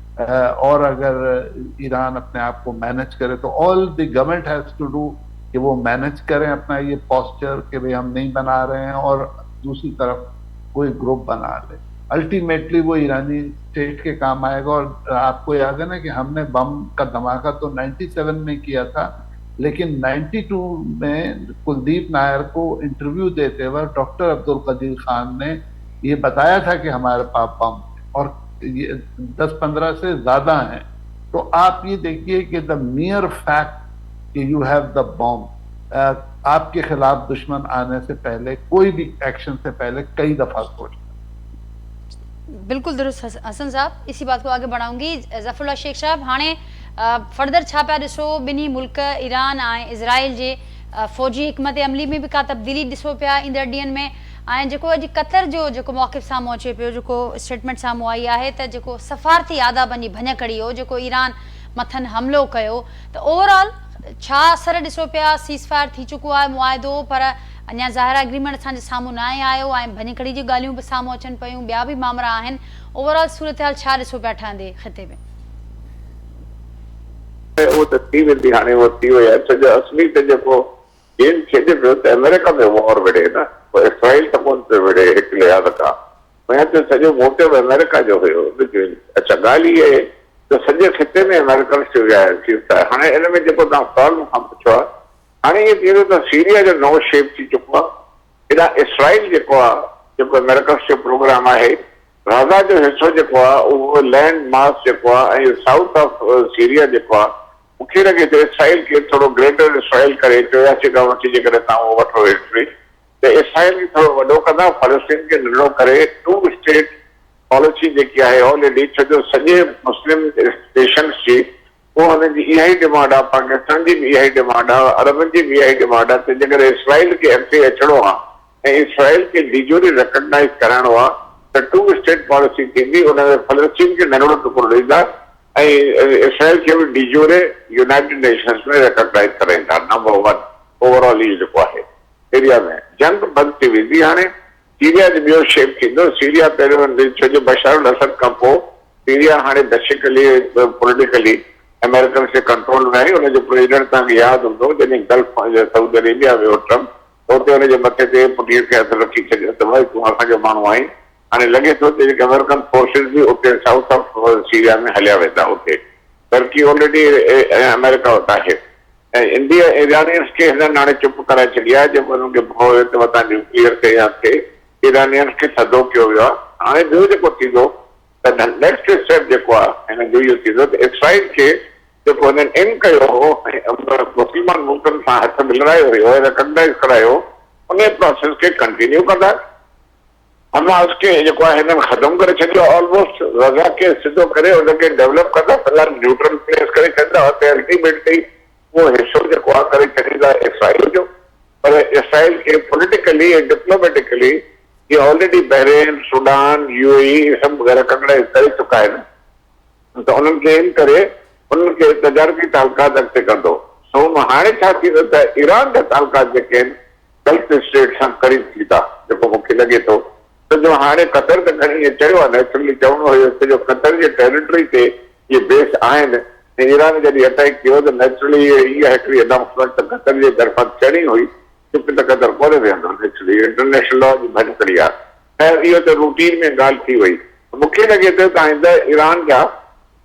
और अगर ईरान अपने आप को मैनेज करे तो all the government has to do कि वो मैनेज करें अपना ये पोस्चर कि भाई हम नहीं बना रहे हैं, और दूसरी तरफ कोई ग्रुप बना ले। अल्टीमेटली वो ईरानी स्टेट के काम आएगा। और आपको याद है ना कि हमने बम का धमाका तो 97 में किया था, लेकिन 92 में कुलदीप नायर को इंटरव्यू देते हुए डॉक्टर अब्दुल कदीर खान ने ये बताया था कि हमारे पास बम है, और ये 10-15 से ज्यादा हैं। तो आप ये देखिए कि द मियर फैक्ट कि यू हैव द बॉम्ब, आपके खिलाफ दुश्मन आने से पहले, कोई भी एक्शन से पहले कई दफा सोचना। बिल्कुल दुरुस्त हसन साहब, इसी बात को आगे बढ़ाऊंगी। जफरुल्लाह शेख साहब, हाणे फर्दर छा पिया ॾिसो, ॿिन्ही मुल्क ईरान ऐं इज़राइल जे फ़ौजी हिकमत अमली में भी का तब्दीली ॾिसो पिया ईंदड़ ॾींहंनि में। ऐं जेको अॼु कतर जो जेको मौक़िफ़ साम्हूं अचे पियो, जेको स्टेटमेंट साम्हूं आई आहे त जेको सफ़ारती आदा बनी भञकड़ी हो, जेको ईरान मथनि हमिलो कयो, त ओवरऑल छा असर ॾिसो पिया? सीज़ फायर थी चुको आहे मुआइदो, पर अञा ज़ाहिर एग्रीमेंट असांजे साम्हूं न आयो, ऐं भञकड़ी जी ॻाल्हियूं बि साम्हूं अचनि पियूं, ॿिया बि मामला आहिनि। ओवरऑल सूरत हाल छा ॾिसो पिया ठहंदे ख़िते में? वो तो थी वेंदी, हाणे वो थी वई आहे। छो जो असली त जेको गेम खेॾे पियो त अमेरिका में वॉर विढ़े न, इसराइल त कोन पियो विढ़े हिकु लिहाज़ खां। वञा त सॼो मोटिव अमेरिका जो हुयो। अच्छा, ॻाल्हि इहा आहे त सॼे खिते में अमेरिकन आहे। हाणे इन में जेको तव्हां सवाल मूंखां पुछो आहे, हाणे इहो थी वियो त सीरिया जो नओं शेप थी चुको आहे। हेॾा इसराइल जेको आहे, जेको अमेरिकन जो प्रोग्राम आहे, गाज़ा जो हिसो जेको आहे उहो लैंड मास जेको आहे, ऐं साउथ ऑफ सीरिया जेको आहे, मूंखे लॻे थो इसराइल खे थोरो ग्रेटर इसराइल करे 84 खां वठी जेकॾहिं तव्हां उहो वठो हिस्ट्री, त इसराइल खे थोरो वॾो कंदा, फ़लस्तीन खे नंढो करे 2 स्टेट पॉलिसी जेकी आहे ऑलरेडी, छो जो सॼे मुस्लिम नेशन्स जी उहो हुननि जी इहा ई डिमांड आहे, पाकिस्तान जी बि इहा ई डिमांड आहे, अरबनि जी बि इहा ई डिमांड आहे त जेकॾहिं इसराइल खे अॻिते अचिणो आहे ऐं इसराइल खे डिजोरी रिकॉग्नाइज़ कराइणो आहे त 2 स्टेट पॉलिसी थींदी। उन में फ़लस्तीन खे नंढो टुकड़ो ॾींदा ऐं इसराइल खे बि डिजोरे यूनाइटेड नेशंस में रिकॉग्नाइज़ कराईंदा। नंबर 1 ओवरऑल इहो जेको आहे सीरिया में जंग बंदि थी वेंदी। हाणे सीरिया जो ॿियो शेप थींदो। सीरिया पहिरियों, छो जो बशर अल असद खां पोइ सीरिया हाणे बेसिकली पॉलिटिकली अमेरिकन जे कंट्रोल में आहे। हुनजो प्रेसिडेंट तव्हांखे यादि हूंदो, जॾहिं गल्फ सऊदी अरेबिया वियो ट्रम्प, हुते हुनजे मथे ते पुठीअ खे हथु रखी छॾियो त भई तूं असांजो माण्हू आहीं। हाणे लॻे थो त जेके अमेरिकन फोर्सिस बि उते साउथ ऑफ सीरिया में हलिया वेंदा। उते टर्की ऑलरेडी अमेरिका वटि आहे। इंडिया ईरानियंस खे हिननि हाणे चुप कराए छॾी आहे, जेको हुननि खे भउ हुयो त मथां न्यूक्लियर ते या खे ईरानियंस खे थधो कयो वियो आहे। हाणे ॿियो जेको थींदो त नेक्स्ट स्टेप जेको आहे हिन जो इहो थींदो त इसराइल खे जेको हिननि इन कयो हो ऐं मुस्लमान मुल्कनि सां हथ मिलायो हुयो, रिकॉग्नाइज़ करायो, उन प्रोसेस खे कंटिन्यू कंदा। हमास खे जेको आहे हिननि ख़तमु करे छॾियो ऑलमोस्ट, रज़ा खे सिधो करे हुनखे डेवलप कंदा, फिलहाल न्यूट्रल प्लेस करे छॾींदा, हुते अल्टीमेटली वो हिस्सो जेको आहे करे छॾींदा इसराइल जो। पर इसराइल खे पॉलिटिकली ऐं डिप्लोमेटिकली ये ऑलरेडी बहरेन, सूडान, यूएई सभु रिकॉग्नाइज़ करे चुका आहिनि, त उन्हनि खे इन करे उन्हनि खे तजारबी तालुकात अॻिते कंदो। सो हाणे छा थींदो त ईरान जा तालुकात जेके आहिनि गल्फ स्टेट सां करीब थींदा, जेको मूंखे लॻे थो त जो हाणे कतर त खणी चयो आहे, नेचुरली चवणो हुयो त जो कतर जे टेरिटरी ते इहे बेस आहिनि, ईरान जॾहिं अटैक कियो त नेचुरली इहा हिकिड़ी अनाउंसमेंट त कतर जे तरफ़ां थियणी हुई, छोकी त कतर कोन्हे वेहंदो, नेचुरली इंटरनेशनल लॉ जी भञकड़ी आहे। ख़ैर इहो त रूटीन में ॻाल्हि थी वई। मूंखे लॻे थो त आईंदा ईरान जा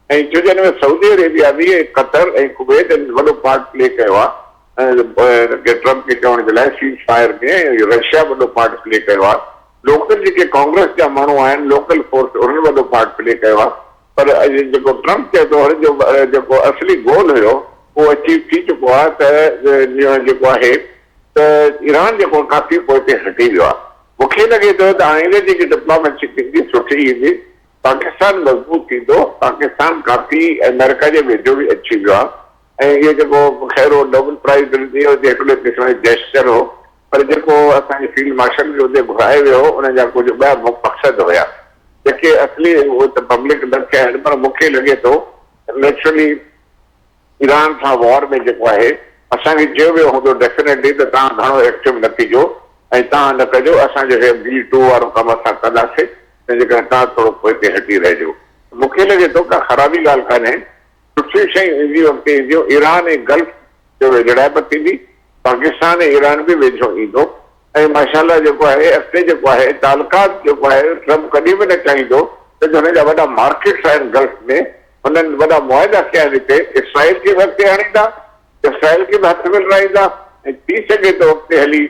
ऐं छो जो हिन में सऊदी अरेबिया बि कतर ऐं कुवैत वॾो पार्ट प्ले कयो आहे ट्रम्प खे चवण जे लाइ, सीज़ फायर में रशिया वॾो पार्ट प्ले कयो आहे, लोकल जेके कांग्रेस जा माण्हू आहिनि लोकल फोर्स उन्हनि वॾो पार्ट प्ले कयो आहे। पर जेको ट्रम्प चए थो हुनजो जेको असली गोल हुयो उहो अचीव थी चुको आहे त जेको आहे त ईरान जेको काफ़ी पोइ ते हटी वियो आहे। मूंखे लॻे थो त हाणे जेकी डिप्लोमेसी थींदी सुठी ईंदी, पाकिस्तान मज़बूत थींदो, पाकिस्तान काफ़ी अमेरिका जे वेझो बि अची वियो आहे। ऐं इहो जेको ख़ैर नोबेल प्राइज़ मिलंदी हिकिड़े क़िस्म जो जेस्चर हो, पर जेको असांजे फील्ड मार्शल जो हुते घुराए वियो उन जा कुझु ॿिया मक़सद हुया जेके असली उहे त पब्लिक न थिया आहिनि। पर मूंखे लॻे थो नेचुरली ईरान सां वॉर में जेको आहे असांखे चयो वियो हूंदो डेफिनेटली त तव्हां घणो एक्टिव न थीजो ऐं तव्हां न कजो, असां जेके B2 वारो कमु असां कंदासीं, तंहिंजे करे तव्हां थोरो पोइ ते हटी रहिजो। मूंखे लॻे थो का ख़राबी ॻाल्हि कान्हे, सुठियूं शयूं ईंदियूं अॻिते ईंदियूं, ईरान ऐं गल्फ जो विझड़ाइप थींदी, पाकिस्तान ऐं ईरान बि वेझो ईंदो ऐं माशाल्लाह जेको आहे अॻिते जेको आहे तालुकात जेको आहे ट्रम्प कॾहिं बि न चाहींदो त हुन जा वॾा मार्केट्स आहिनि गल्फ में, हुननि वॾा मुआदा कया आहिनि हिते, इसराइल खे बि अॻिते आणींदा, इसराइल खे बि हथ मिलाईंदा ऐं थी सघे थो अॻिते हली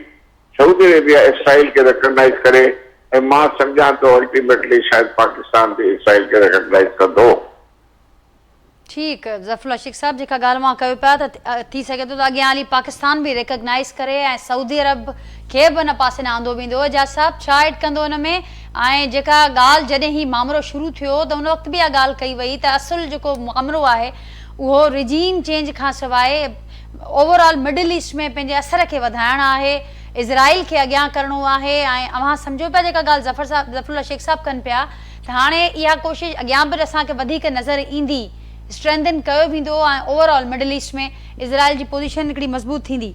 सऊदी अरेबिया इसराइल खे रिकॉग्नाइज़ करे ऐं मां सम्झां थो अल्टीमेटली शायदि पाकिस्तान बि इसराइल खे रिकॉग्नाइज़ कंदो। ठीकु, ज़फ़रुल्ला शेख साहब जेका ॻाल्हि मां कयो पिया त थी सघे थो त अॻियां हली पाकिस्तान बि रिकॉग्नाइज़ करे ऐं सऊदी अरब खे बि हिन पासे न आंदो वेंदो। एजाज़ साहब छा एड कंदो हिन में? ऐं जेका ॻाल्हि जॾहिं ही मामिलो शुरू थियो त हुन वक़्तु बि इहा ॻाल्हि कई वई त असुलु जेको मामिलो आहे उहो रिजीम चेंज खां सवाइ ओवरऑल मिडल ईस्ट में पंहिंजे असर खे वधाइणु आहे, इज़राइल खे अॻियां करिणो आहे। ऐं अव्हां सम्झो पिया जेका ॻाल्हि ज़फ़रुल्ला शेख साहब कनि पिया त हाणे इहा कोशिशि अॻियां बि असांखे वधीक नज़र ईंदी, स्ट्रेंथन कयो वेंदो ऐं ओवरऑल मिडल ईस्ट में इज़राइल जी पोजीशन हिकिड़ी मज़बूत थींदी।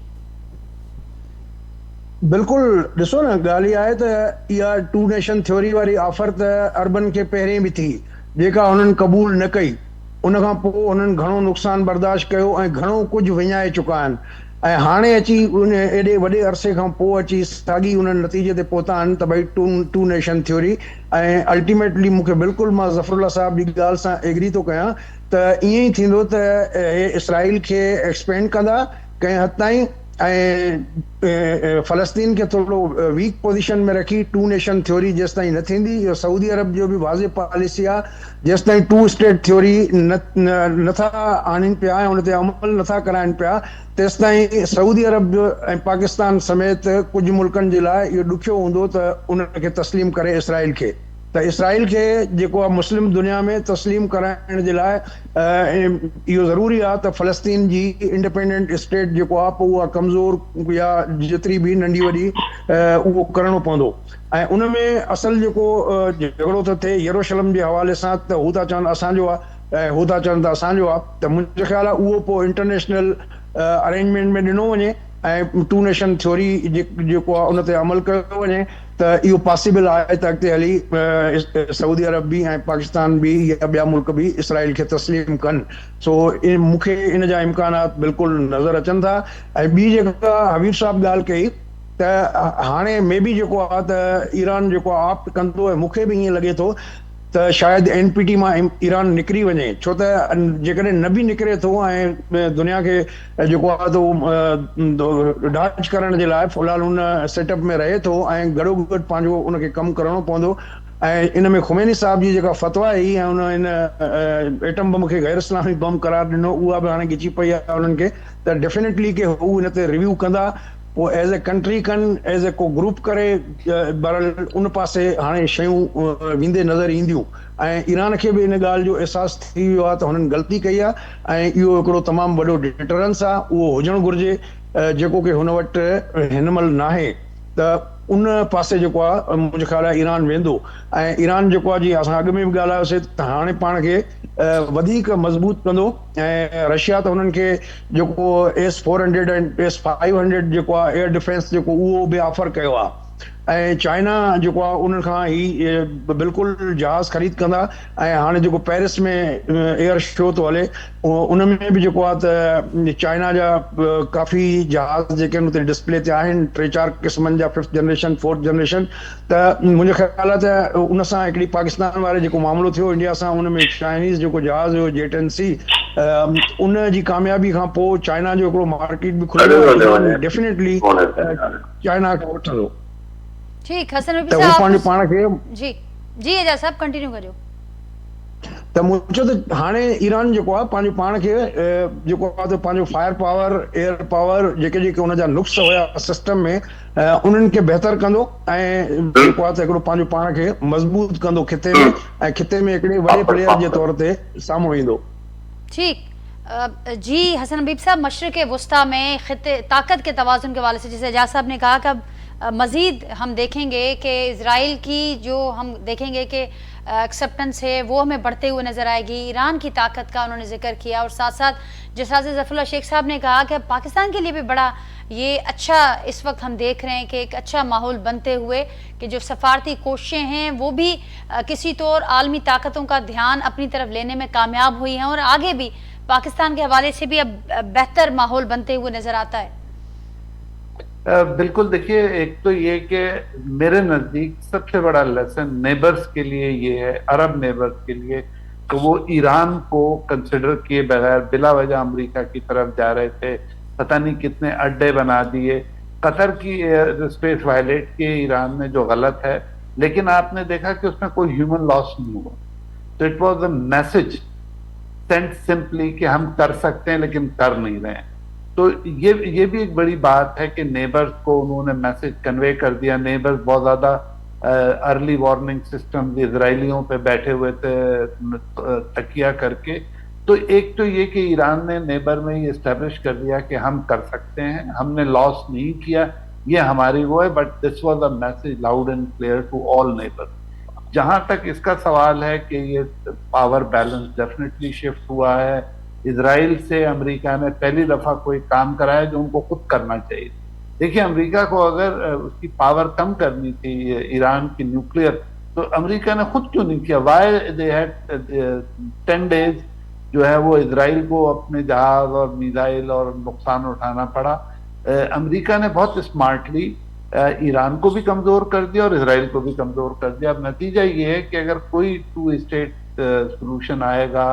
बिल्कुलु, ॾिसो न ॻाल्हि इहा आहे त इहा 2 नेशन थ्योरी वारी ऑफर त अरबन खे पहिरें बि थी, जेका हुननि क़बूल न कई, उन खां पोइ हुननि घणो नुक़सानु बर्दाश्त कयो ऐं घणो कुझु विञाए चुका आहिनि ऐं हाणे अची उन एॾे वॾे अरसे खां पोइ अची साॻी उन नतीजे ते पहुता आहिनि त भई 2 नेशन थ्योरी। ऐं अल्टीमेटली मूंखे बिल्कुलु मां ज़फ़रुल्ला साहब जी ॻाल्हि सां एग्री थो कयां त ईअं ई थींदो त हे इसराइल खे एक्सपेंड कंदा कंहिं हद ताईं ऐं फ़लस्तीन खे थोरो वीक पोजीशन में रखी 2 नेशन थ्योरी जेसि ताईं न थींदी। इहो सऊदी अरब जो बि वाज़े पॉलिसी आहे, जेसि ताईं 2 स्टेट थ्योरी नथा आणनि पिया ऐं हुन ते अमल नथा कराइनि पिया, तेसि ताईं सऊदी अरब जो ऐं पाकिस्तान समेत कुझु मुल्कनि जे लाइ इहो ॾुखियो हूंदो त उनखे तस्लीम करे इसराइल खे। त इसराइल खे जेको आहे मुस्लिम दुनिया में तस्लीम कराइण जे लाइ इहो ज़रूरी आहे त फ़लस्तीन जी इंडिपेंडेंट स्टेट जेको आहे पोइ उहा कमज़ोर या जेतिरी बि नंढी वॾी उहो करिणो पवंदो। ऐं उन में असल जेको झगड़ो थो थिए यरूशलम जे हवाले सां त हू था चवनि असांजो आहे ऐं हू था चवनि त असांजो आहे, त मुंहिंजो ख़्यालु आहे उहो पोइ इंटरनेशनल अरेंजमेंट में ॾिनो वञे ऐं 2 नेशन थ्योरी जेको आहे उन ते अमल कयो वञे त इहो पॉसिबल आहे त अॻिते हली सऊदी अरब बि ऐं पाकिस्तान बि या ॿिया मुल्क बि इसराइल खे तस्लीम कनि। सो मूंखे इन जा इम्कानात बिल्कुलु नज़र अचनि था। ऐं ॿी जेका हबीब साहब ॻाल्हि कई त हाणे मे बि जेको आहे त ईरान जेको आहे ऑप्ट कंदो ऐं मूंखे बि ईअं लॻे थो त शायदि NPT मां ईरान निकिरी वञे, छो त जेकॾहिं न बि निकिरे थो ऐं दुनिया खे जेको आहे तो डांच करण जे लाइ फ़िलहाल हुन सेटअप में रहे थो ऐं गॾो गॾु पंहिंजो उनखे कमु करणो पवंदो। ऐं इन में ख़ुमैनी साहब जी जेका फतवा हुई ऐं उन इन एटम बम खे गैर इस्लामी बम करार ॾिनो, उहा बि हाणे ॻिची पई आहे उन्हनि खे, त डेफिनेटली कि हू इन ते रिव्यू कंदा, पोइ एज़ ए कंट्री कनि, एज़ ए को ग्रुप करे, बहरहाल उन पासे हाणे शयूं वेंदे नज़र ईंदियूं। ऐं ईरान खे बि इन ॻाल्हि जो अहसासु थी वियो आहे त हुननि ग़लती कई आहे ऐं इहो हिकिड़ो तमामु वॾो डिटरेंस आहे, उहो हुजणु घुरिजे, जेको कि हुन वटि हिन महिल नाहे। त उन पासे जेको आहे मुंहिंजे ख्याल आहे ईरान वेंदो। ऐं ईरान जेको आहे, जीअं असां अॻु में बि ॻाल्हायोसीं, त हाणे पाण खे वधीक मज़बूत कंदो। ऐं रशिया त हुननि खे जेको S-400 ऐं S-500 जेको आहे एयर डिफेंस जेको, उहो बि ऑफर कयो आहे। ऐं चाइना जेको आहे उन्हनि खां ही बिल्कुलु जहाज़ ख़रीद कंदा। ऐं हाणे जेको पेरिस में एयर शो थो हले, उन में बि जेको आहे त चाइना जा काफ़ी जहाज़ जेके आहिनि उते डिस्प्ले ते आहिनि, 3-4 क़िस्मनि जा, 5th जनरेशन 4th जनरेशन। त मुंहिंजो ख्याल आहे त उन सां हिकिड़ी पाकिस्तान वारे जेको मामिलो थियो इंडिया सां, उन में चाइनीज़ जेको जहाज़ हुयो J-10C, उन जी कामयाबी खां पोइ चाइना जो हिकिड़ो मार्केट बि खुलियो, डेफिनेटली चाइना खे वठंदो। ठीक, हसन नबी त साहब पंहिंजे पाण खे जी जी एजाज साहब कंटिन्यू करियो। त मुंहिंजो त हाणे ईरान जेको आहे पंहिंजे पाण खे जेको आहे त पंहिंजो फायर पावर, एयर पावर, जेके जेके हुनजा नुक्स हुया सिस्टम में, उन्हनि खे बहितर कंदो ऐं जेको आहे त हिकिड़ो पंहिंजो पाण खे मज़बूत कंदो खिते में, ऐं खिते में हिकिड़े वॾे प्लेयर जे तौर ते साम्हूं ईंदो। ठीक, जी हसन हबीब साहब, मशरिक़ वुस्ता में खिते ताकत के तवाज़ुन के हवाले से जैसे एजाज साहब ने कहा कि अब मज़ीद हम देखेंगे कि इज़राइल की जो हम देखेंगे कि एक्सेप्टेंस है वो हमें बढ़ते हुए नज़र आएगी। ईरान की ताकत का उन्होंने जिक्र किया, और साथ साथ जिस तरह से ज़फ़रुल्लाह शेख साहब ने कहा कि पाकिस्तान के लिए भी बड़ा ये अच्छा इस वक्त हम देख रहे हैं कि एक अच्छा माहौल बनते हुए कि जो सफारती कोशिशें हैं वो भी किसी तौर आलमी ताकतों का ध्यान अपनी तरफ लेने में कामयाब हुई हैं, और आगे भी पाकिस्तान के हवाले से भी अब बेहतर माहौल बनते हुए नज़र आता है। बिल्कुल, देखिए, एक तो ये कि मेरे नज़दीक सबसे बड़ा लेसन नेबर्स के लिए ये है, अरब नेबर्स के लिए, तो वो ईरान को कंसिडर किए बगैर बिला वजह अमेरिका की तरफ जा रहे थे, पता नहीं कितने अड्डे बना दिए, कतर की स्पेस वायलेट किए ईरान ने, जो गलत है, लेकिन आपने देखा कि उसमें कोई ह्यूमन लॉस नहीं हुआ। तो it was a message sent simply कि हम कर सकते हैं लेकिन कर नहीं रहे हैं। तो ये भी एक बड़ी बात है कि नेबर्स को उन्होंने मैसेज कन्वे कर दिया। नेबर्स बहुत ज्यादा अर्ली वार्निंग सिस्टम इजरायलियों पे बैठे हुए थे तकिया करके। तो एक तो ये कि ईरान ने नेबर में ही एस्टेब्लिश कर दिया कि हम कर सकते हैं, हमने लॉस नहीं किया, ये हमारी वो है, but this was a message loud and clear to all neighbour. जहां तक इसका सवाल है कि ये पावर बैलेंस डेफिनेटली शिफ्ट हुआ है। इजराइल से अमेरिका ने पहली दफा कोई काम कराया जो उनको खुद करना चाहिए। देखिए, अमेरिका को अगर उसकी पावर कम करनी थी ईरान की न्यूक्लियर, तो अमेरिका ने खुद क्यों नहीं किया? वाई दे हैड 10 डेज जो है वो इजराइल को अपने जहाज और मिसाइल और नुकसान उठाना पड़ा। अमेरिका ने बहुत स्मार्टली ईरान को भी कमजोर कर दिया और इजराइल को भी कमजोर कर दिया। अब नतीजा ये है कि अगर कोई 2 स्टेट सोल्यूशन आएगा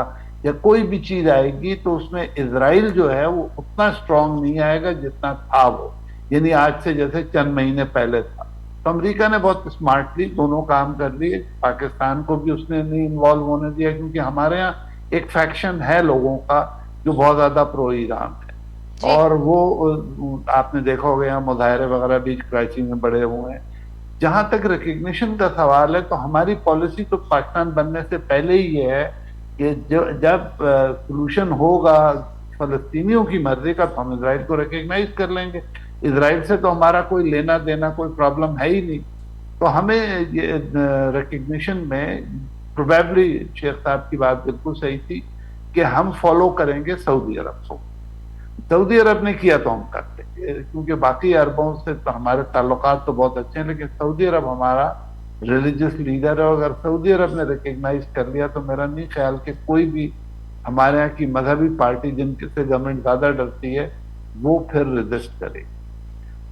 या कोई भी चीज आएगी तो उसमें इजराइल जो है वो उतना स्ट्रांग नहीं आएगा जितना था वो, यानी आज से जैसे चंद महीने पहले था। तो अमेरिका ने बहुत स्मार्टली दोनों काम कर लिए। पाकिस्तान को भी उसने नहीं इन्वॉल्व होने दिया, क्योंकि हमारे यहाँ एक फैक्शन है लोगों का जो बहुत ज्यादा प्रो ईरान है, और वो आपने देखा होगा यहाँ मुजाहरे वगैरह भी कराची में बड़े हुए हैं। जहां तक रिकग्निशन का सवाल है, तो हमारी पॉलिसी तो पाकिस्तान बनने से पहले ही ये है कि जब सोल्यूशन होगा फलस्तीनियों की मर्जी का, तो हम इजराइल को रिकग्नाइज कर लेंगे। इजराइल से तो हमारा कोई लेना देना, कोई प्रॉब्लम है ही नहीं। तो हमें ये रिकग्निशन में प्रोबेबली शेख साहब की बात बिल्कुल सही थी कि हम फॉलो करेंगे सऊदी अरब को। सऊदी अरब ने किया तो हम करते, क्योंकि बाकी अरबों से तो हमारे ताल्लुकात तो बहुत अच्छे हैं, लेकिन सऊदी अरब हमारा रिलीजियस लीडर है। अगर सऊदी अरब ने रिकग्नाइज कर लिया तो मेरा नहीं ख्याल कि कोई भी हमारे यहाँ की मजहबी पार्टी जिनसे गवर्नमेंट ज्यादा डरती है वो फिर रेजिस्ट करेगी।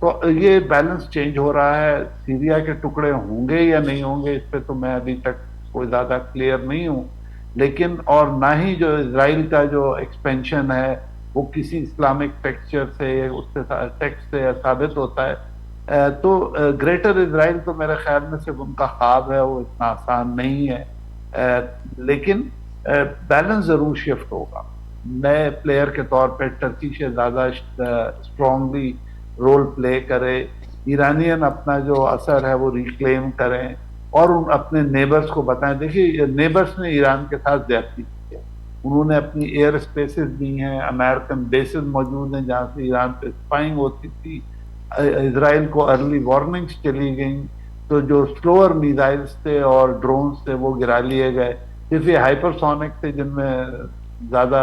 तो ये बैलेंस चेंज हो रहा है। सीरिया के टुकड़े होंगे या नहीं होंगे, इस पे तो मैं अभी तक कोई ज़्यादा क्लियर नहीं हूँ, लेकिन और ना ही जो इजराइल का जो एक्सपेंशन है वो किसी इस्लामिक टेक्सचर से उससे टेक्स्ट से साबित होता है। तो ग्रेटर इजराइल तो मेरे ख्याल में सिर्फ उनका ख्वाब है, वो इतना आसान नहीं है। लेकिन बैलेंस जरूर शिफ्ट होगा। नए प्लेयर के तौर पे टर्की से ज़्यादा स्ट्रांगली रोल प्ले करे, ईरानियन अपना जो असर है वो रिक्लेम करें और उन अपने नेबर्स को बताएं। देखिए, नेबर्स ने ईरान के साथ ज्यादती की है, उन्होंने अपनी एयर स्पेसेस दी हैं, अमेरिकन बेसेस मौजूद हैं जहाँ से ईरान पे स्पाइंग होती थी, इसराइल को अर्ली वार्निंग्स चली गई, तो जो स्लोअर मिसाइल्स थे और ड्रोन्स थे वो गिरा लिए गए। सिर्फ ये हाइपरसोनिक थे जिनमें ज़्यादा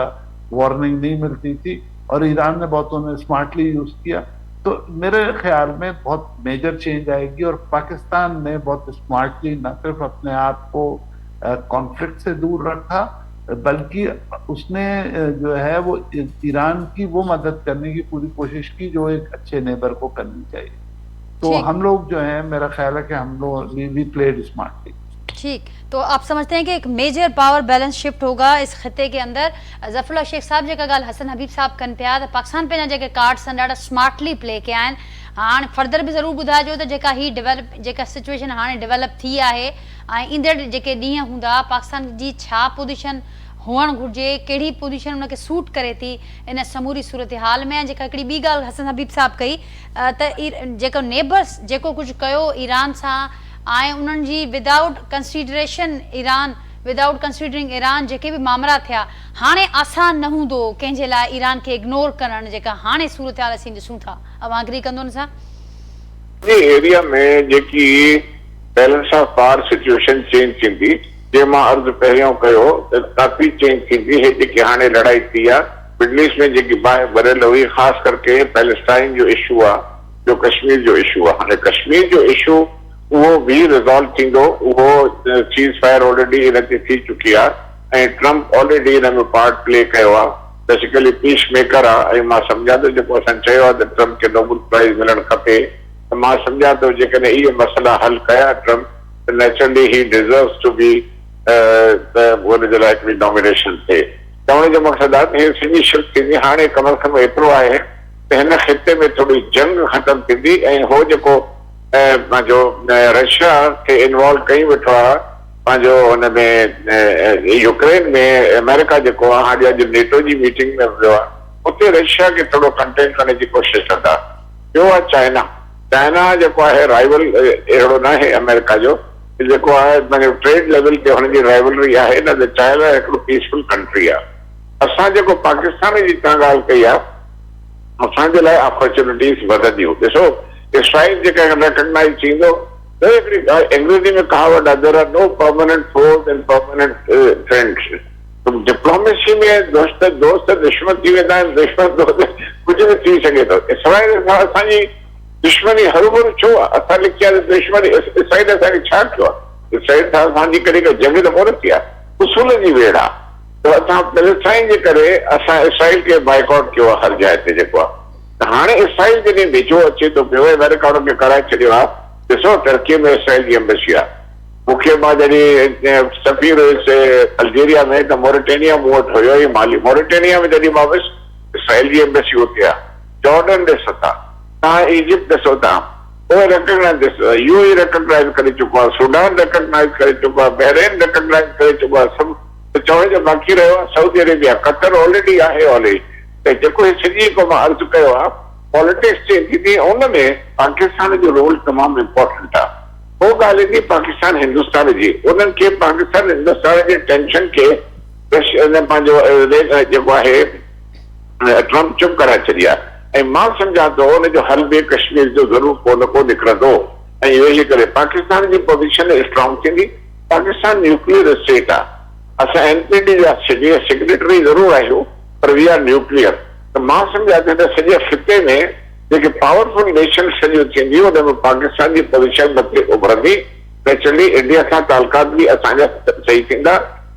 वार्निंग नहीं मिलती थी और ईरान ने बहुत उन्हें स्मार्टली यूज़ किया। तो मेरे ख्याल में बहुत मेजर चेंज आएगी और पाकिस्तान ने बहुत स्मार्टली न सिर्फ अपने आप को कॉन्फ्लिक्ट से दूर रखा, बल्कि उसने जो है वो ईरान की वो मदद करने की पूरी कोशिश की जो एक अच्छे नेबर को करनी चाहिए। तो हम लोग जो है, मेरा ख्याल है कि हम लोग वी प्लेड स्मार्टली। ठीक, तो आप समझते हैं कि एक मेजर पावर बैलेंस शिफ्ट होगा इस खत्ते के अंदर। ज़फ़रुल्लाह शेख साहब जेका ॻाल्हि हसन हबीब साहब कनि पिया त पाकिस्तान पंहिंजा जेके कार्ड्स आहिनि ॾाढा स्मार्टली प्ले कया आहिनि। हाणे फर्दर बि ज़रूरु ॿुधाइजो त जेका सिचुएशन हाणे डेवलप थी आहे ऐं ईंदड़ जेके ॾींहं हूंदा पाकिस्तान जी छा पोजीशन हुअणु घुरिजे, कहिड़ी पोजीशन उनखे सूट करे थी इन समूरी सूरत हाल में। जेका हिकिड़ी ॿी ॻाल्हि हसन हबीब साहब कई त जेको नेबर्स जेको कुझु कयो ईरान सां ऐं उन्हनि जी without consideration without considering Iran जेके बि मामला थिया, हाणे आसान न हूंदो कंहिंजे लाइ ईरान खे इग्नोर करणु, जेका हाणे सूरत हाल असीं ॾिसूं था। अवां एग्री कंदो न सां? जी, एरिया में जेकी balance of power situation change थींदी, जे मां अर्ज़ु पहिरियों कयो त काफ़ी चेंज थींदी। हे जेकी हाणे लड़ाई थी आहे मिडल ईस्ट में जेकी बाहि भरियल हुई, ख़ासि करके पैलेस्टाइन जो इशू आहे, जो कश्मीर जो इशू आहे। हाणे कश्मीर जो इशू उहो भी रिज़ॉल्व थींदो, उहो सीज़ फायर ऑलरेडी इन ते थी चुकी आहे ऐं ट्रम्प ऑलरेडी इन में पार्ट प्ले कयो आहे, बेसिकली पीस मेकर आहे। ऐं मां सम्झां थो जेको असां चयो आहे त ट्रम्प खे नोबेल प्राइज़ मिलणु खपे, त मां सम्झां थो जेकॾहिं इहे मसइला हल कया ट्रम्प त naturally he deserves to be हुनजे लाइ हिकिड़ी नॉमिनेशन थिए। चवण जो मक़सदु आहे त हे सॼी शिफ्ट थींदी। हाणे कम अज़ कम एतिरो आहे त हिन ख़िते में थोरी जंग ख़तमु थींदी ऐं हो जेको पंहिंजो रशिया खे इन्वॉल्व कई वेठो आहे पंहिंजो हुन में यूक्रेन में, अमेरिका जेको आहे हाणे अॼु नेटो जी मीटिंग में वियो आहे, उते रशिया खे थोरो कंटेन करण जी कोशिशि कंदा। ॿियो आहे चाइना जेको आहे राइवल अहिड़ो न आहे अमेरिका जो, जेको आहे पंहिंजो ट्रेड लेवल ते हुनजी राइवलरी आहे, न त चाइना हिकिड़ो पीसफुल कंट्री आहे। असां जेको पाकिस्तान जी तव्हां ॻाल्हि कई आहे, असांजे लाइ अपॉर्चुनिटीज़ वधंदियूं। ॾिसो, इसराइल जेका रिकॉग्नाइज थींदो, हिकिड़ी अंग्रेजी में कहावत आहे, there are no permanent force and permanent friends. Diplomacy में दोस्त दुश्मन थी वेंदा आहिनि, दुश्मन दोस्त कुझु बि थी सघे थो। इसराइल सां असांजी दुश्मनी हरूभरू छो आहे? असां लिखिया त दुश्मनी इसराइल असांखे छा कयो आहे? इसराइल सां असांजी कॾहिं का जंग त कोन थी आहे, उसूल जी वेड़ आहे। त असां पैलेस्टाइन जे करे असां इसराइल खे बाइकआउट कयो आहे हर जाइ ते जेको आहे। त हाणे इसराइल जॾहिं वेझो अचे थो पियो, अमेरिका हुनखे कराए छॾियो आहे। ॾिसो, टर्की में इसराइल जी एम्बेसी आहे। मूंखे मां जॾहिं सफ़ीर हुयुसि अल्जेरिया में, त मोरिटेनिया मूं वटि हुयो ई माली। मोरिटेनिया में जॾहिं मां वियुसि, इसराइल जी एम्बेसी हुते आहे। जॉर्डन ॾिसो था, तव्हां इजिप्ट ॾिसो था, उहे रिकॉग्नाइज ॾिसो, यूएई रिकॉग्नाइज करे चुको आहे, सूडान रिकॉग्नाइज करे चुको आहे, बहरेन रिकॉग्नाइज करे चुको आहे। सभु चवण जो बाक़ी रहियो आहे सऊदी अरेबिया, कतर ऑलरेडी आहे ऑलरेडी। त जेको हे सॼी को मां अर्ज़ु कयो आहे, पॉलिटिक्स चेंज थींदी, उन में पाकिस्तान जो रोल तमामु इम्पोर्टेंट आहे। पोइ ॻाल्हि ईंदी पाकिस्तान हिंदुस्तान जी, उन्हनि खे पाकिस्तान हिंदुस्तान जे टेंशन खे पंहिंजो जेको आहे ट्रम्प चुप कराए छॾी आहे। ऐं मां सम्झां थो हुनजो हल बि कश्मीर जो ज़रूरु को न को निकिरंदो ऐं वेही करे पाकिस्तान जी पोज़ीशन स्ट्रॉन्ग थींदी। पाकिस्तान न्यूक्लियर स्टेट आहे, असां NPT जा सिग्नेटरी ज़रूरु आहियूं, पर वी आर न्यूक्लियर। त मां सम्झां थो त सॼे खिते में जेके पावरफुल नेशन सॼियूं थींदियूं, हुन में पाकिस्तान जी पोज़ीशन मथे उभरंदी। नेचुरली इंडिया सां तालुकात बि असांजा सही थींदा,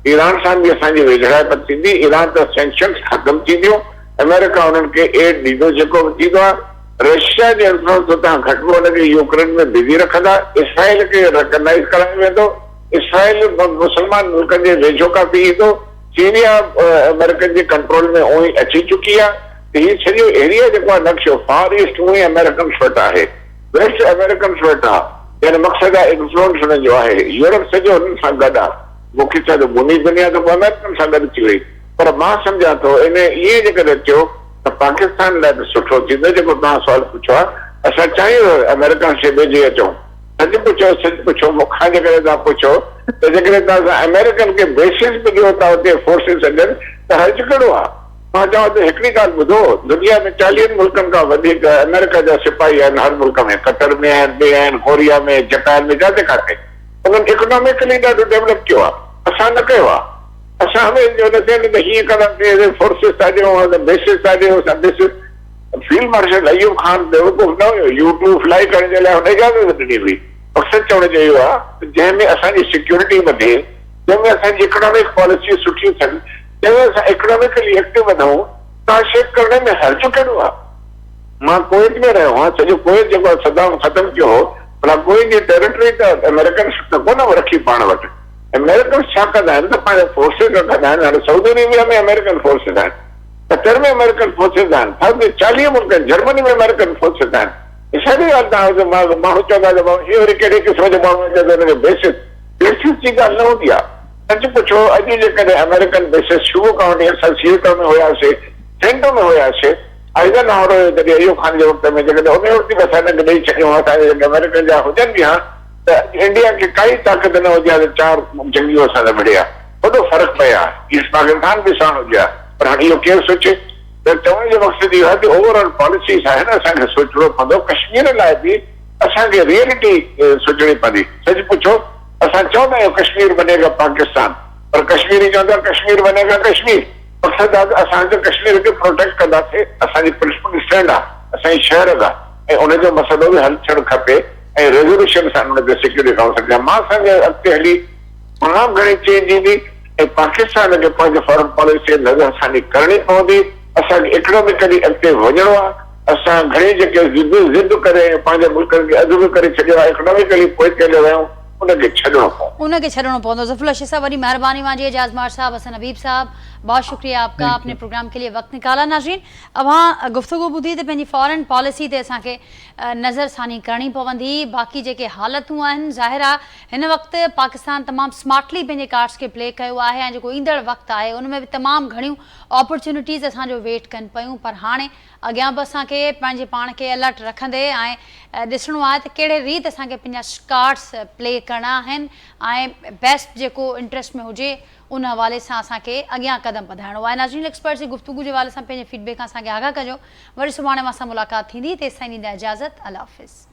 ईरान सां बि असांजी वेझड़ाइप थींदी, ईरान त सैंक्शन्स ख़तमु थींदियूं, अमेरिका हुननि खे एड ॾींदो जेको बि थींदो आहे। रशिया जे इन्फ्लुएंस हुतां घटिबो, हुनखे यूक्रेन में बिज़ी रखंदा, इसराइल खे रिकॉग्नाइज करायो वेंदो इसराइल मुसलमान मुल्कनि जे वेझो काफ़ी ईंदो, सीरिया अमेरिकन जे कंट्रोल में उहो ई अची चुकी आहे। त हीउ सॼो एरिया जेको आहे नक्शो फार ईस्ट उहो ई अमेरिकन स्वेट आहे, वेस्ट अमेरिकन स्वेट आहे, यानी मक़सदु आहे इन्फ्लुएंस हुननि जो आहे। यूरोप सॼो हुननि सां गॾु आहे। मूंखे छा मुनी दुनिया त अमेरिकन सां गॾु थी वई, पर मां सम्झां थो इन इएं जेकॾहिं थियो त पाकिस्तान लाइ बि सुठो थींदो। जेको तव्हां सुवाल पुछो आहे, असां चाहियूं अमेरिकन से वेझे अचूं। सच पुछो मूंखां जेकॾहिं तव्हां पुछो त जेकॾहिं तव्हां अमेरिकन खे बेसिस बि ॾियो था हुते फोर्सिस अचनि त हर्ज कहिड़ो आहे? मां चवां त हिकिड़ी ॻाल्हि ॿुधो, दुनिया में 40 मुल्कनि खां वधीक अमेरिका जा सिपाही आहिनि हर मुल्क में, कतर में आहिनि, ॿिए आहिनि, कोरिया में, जापान में, जिते किथे। उन्हनि इकोनॉमिकली ॾाढो डेवलप कयो आहे, असां न कयो आहे। असां हमेशह हीअं कंदासीं फोर्सिस था ॾियूं, बेसिस था ॾियूं। फील्ड मार्शल अयूब खान बेवकूफ़ न हुयो, U-2 फ्लाई करण जे लाइ हुन इजाज़त ॾिनी हुई। मक़सदु चवण जो इहो आहे जंहिंमें असांजी सिक्योरिटी वधे, जंहिंमें असांजी इकोनॉमिक पॉलिसी सुठी थियनि, जंहिंमें असां इकोनॉमिकली एक्टिव वधूं, तव्हां शेक करण में हर्ज कहिड़ो आहे? मां कुवैत में रहियो आहियां, सॼो कुवैत जेको सदाम ख़तमु कयो हो, भला कुवैत जी टेरिटरी त अमेरिकन त कोन रखी पाण वटि। अमेरिकन छा कंदा आहिनि त पंहिंजा फोर्सिस रखंदा आहिनि। हाणे सऊदी अरेबिया में अमेरिकन फोर्सिस आहिनि, कतर में अमेरिकन फोर्सिस आहिनि, 40 मुल्क आहिनि, जर्मनी में अमेरिकन फोर्सिस आहिनि। सारी ॻाल्हि तव्हां माण्हू चवंदा त इहो वरी कहिड़े क़िस्म जो माण्हू अचे त हुनजो बेसिस जी ॻाल्हि न हूंदी आहे। सच पुछो, अॼु जेकॾहिं अमेरिकन बेसिस शुरू खां वठी असां सीएटो में हुयासीं, सेंटो में हुयासीं, आइज़नहावर हुयो तॾहिं अयूब खान जे वक़्त में, जेकॾहिं उन वक़्त बि असां हिनखे ॾेई छॾियूं हा, असांजे अमेरिकन जा हुजनि बि हा त इंडिया खे काई ताक़त न हुजे हा त 4 जंगियूं असां सां विढ़िया, वॾो फ़र्क़ु पए हा। ईस्ट पाकिस्तान बि साण हुजे हा, पर हाणे इहो केरु सोचे? त चवण जो मक़सदु इहो आहे कि ओवरऑल पॉलिसीज़ आहे न, असांखे सोचणो पवंदो। कश्मीर लाइ बि असांखे रियलिटी सोचणी पवंदी। सच पुछो, असां चवंदा आहियूं कश्मीर बनेगा पाकिस्तान, पर कश्मीरी चवंदा कश्मीर बनेगा कश्मीर। मक़सदु आहे त असां कश्मीर खे प्रोटेक्ट कंदासीं, असांजी प्रिंसिपल स्टैंड आहे, असांजी शहर आहे, ऐं उनजो मसइलो बि हल थियणु खपे, ऐं रेज़ोल्यूशन सां हुनखे सिक्योरिटी काउंसिल जा मां संगे अॻिते हली तमामु घणी चेंज ईंदी, ऐं पाकिस्तान खे पंहिंजी फॉरेन पॉलिसी नज़र असांजी करणी पवंदी। असांखे इकोनॉमिकली अॻिते वञिणो आहे। असां घणी जेके ज़िद करे पंहिंजे मुल्कनि खे अधु बि करे छॾियो आहे, इकोनॉमिकली पोइ करे विया आहियूं, उनखे छॾिणो पवंदो। ज़फ़रुल्लाह शेख साहब, बड़ी मेहरबानी मांझी एजाज मार साहब, हसन हबीब साहब, बहुत शुक्रिया आपका, अपने प्रोग्राम के लिए वक्त निकाला। नाज़रीन, अब हाँ गुफ्तगू ॿुधी त पंहिंजी फॉरेन पॉलिसी ते असांखे नज़रसानी करणी पवंदी। बाक़ी जेके हालतूं आहिनि, ज़ाहिर आहे हिन वक़्तु पाकिस्तान तमामु स्मार्टली पंहिंजे कार्ड्स खे प्ले कयो आहे, ऐं जेको ईंदड़ वक़्तु आहे उन में बि तमामु घणियूं अपॉर्चुनिटीज़ असांजो वेट कनि पियूं। पर हाणे अॻियां बि असांखे पंहिंजे पाण खे अलर्ट रखंदे ऐं ॾिसणो आहे त कहिड़े रीति असांखे पंहिंजा कार्ड्स प्ले करणा आहिनि, ऐं बेस्ट जेको इंट्रस्ट में हुजे उन हवाले सां असांखे अॻियां क़दम वधाइणो आहे। नाज़रीन, एक्सपर्ट्स जी गुफ्तगू जे हवाले सां पंहिंजे फीडबैक असांखे आगाह कजो। वरी सुभाणे मां सां मुलाक़ात थींदी, तेसिताईं ॾींदा इजाज़त। अल्लाह हाफ़िज़।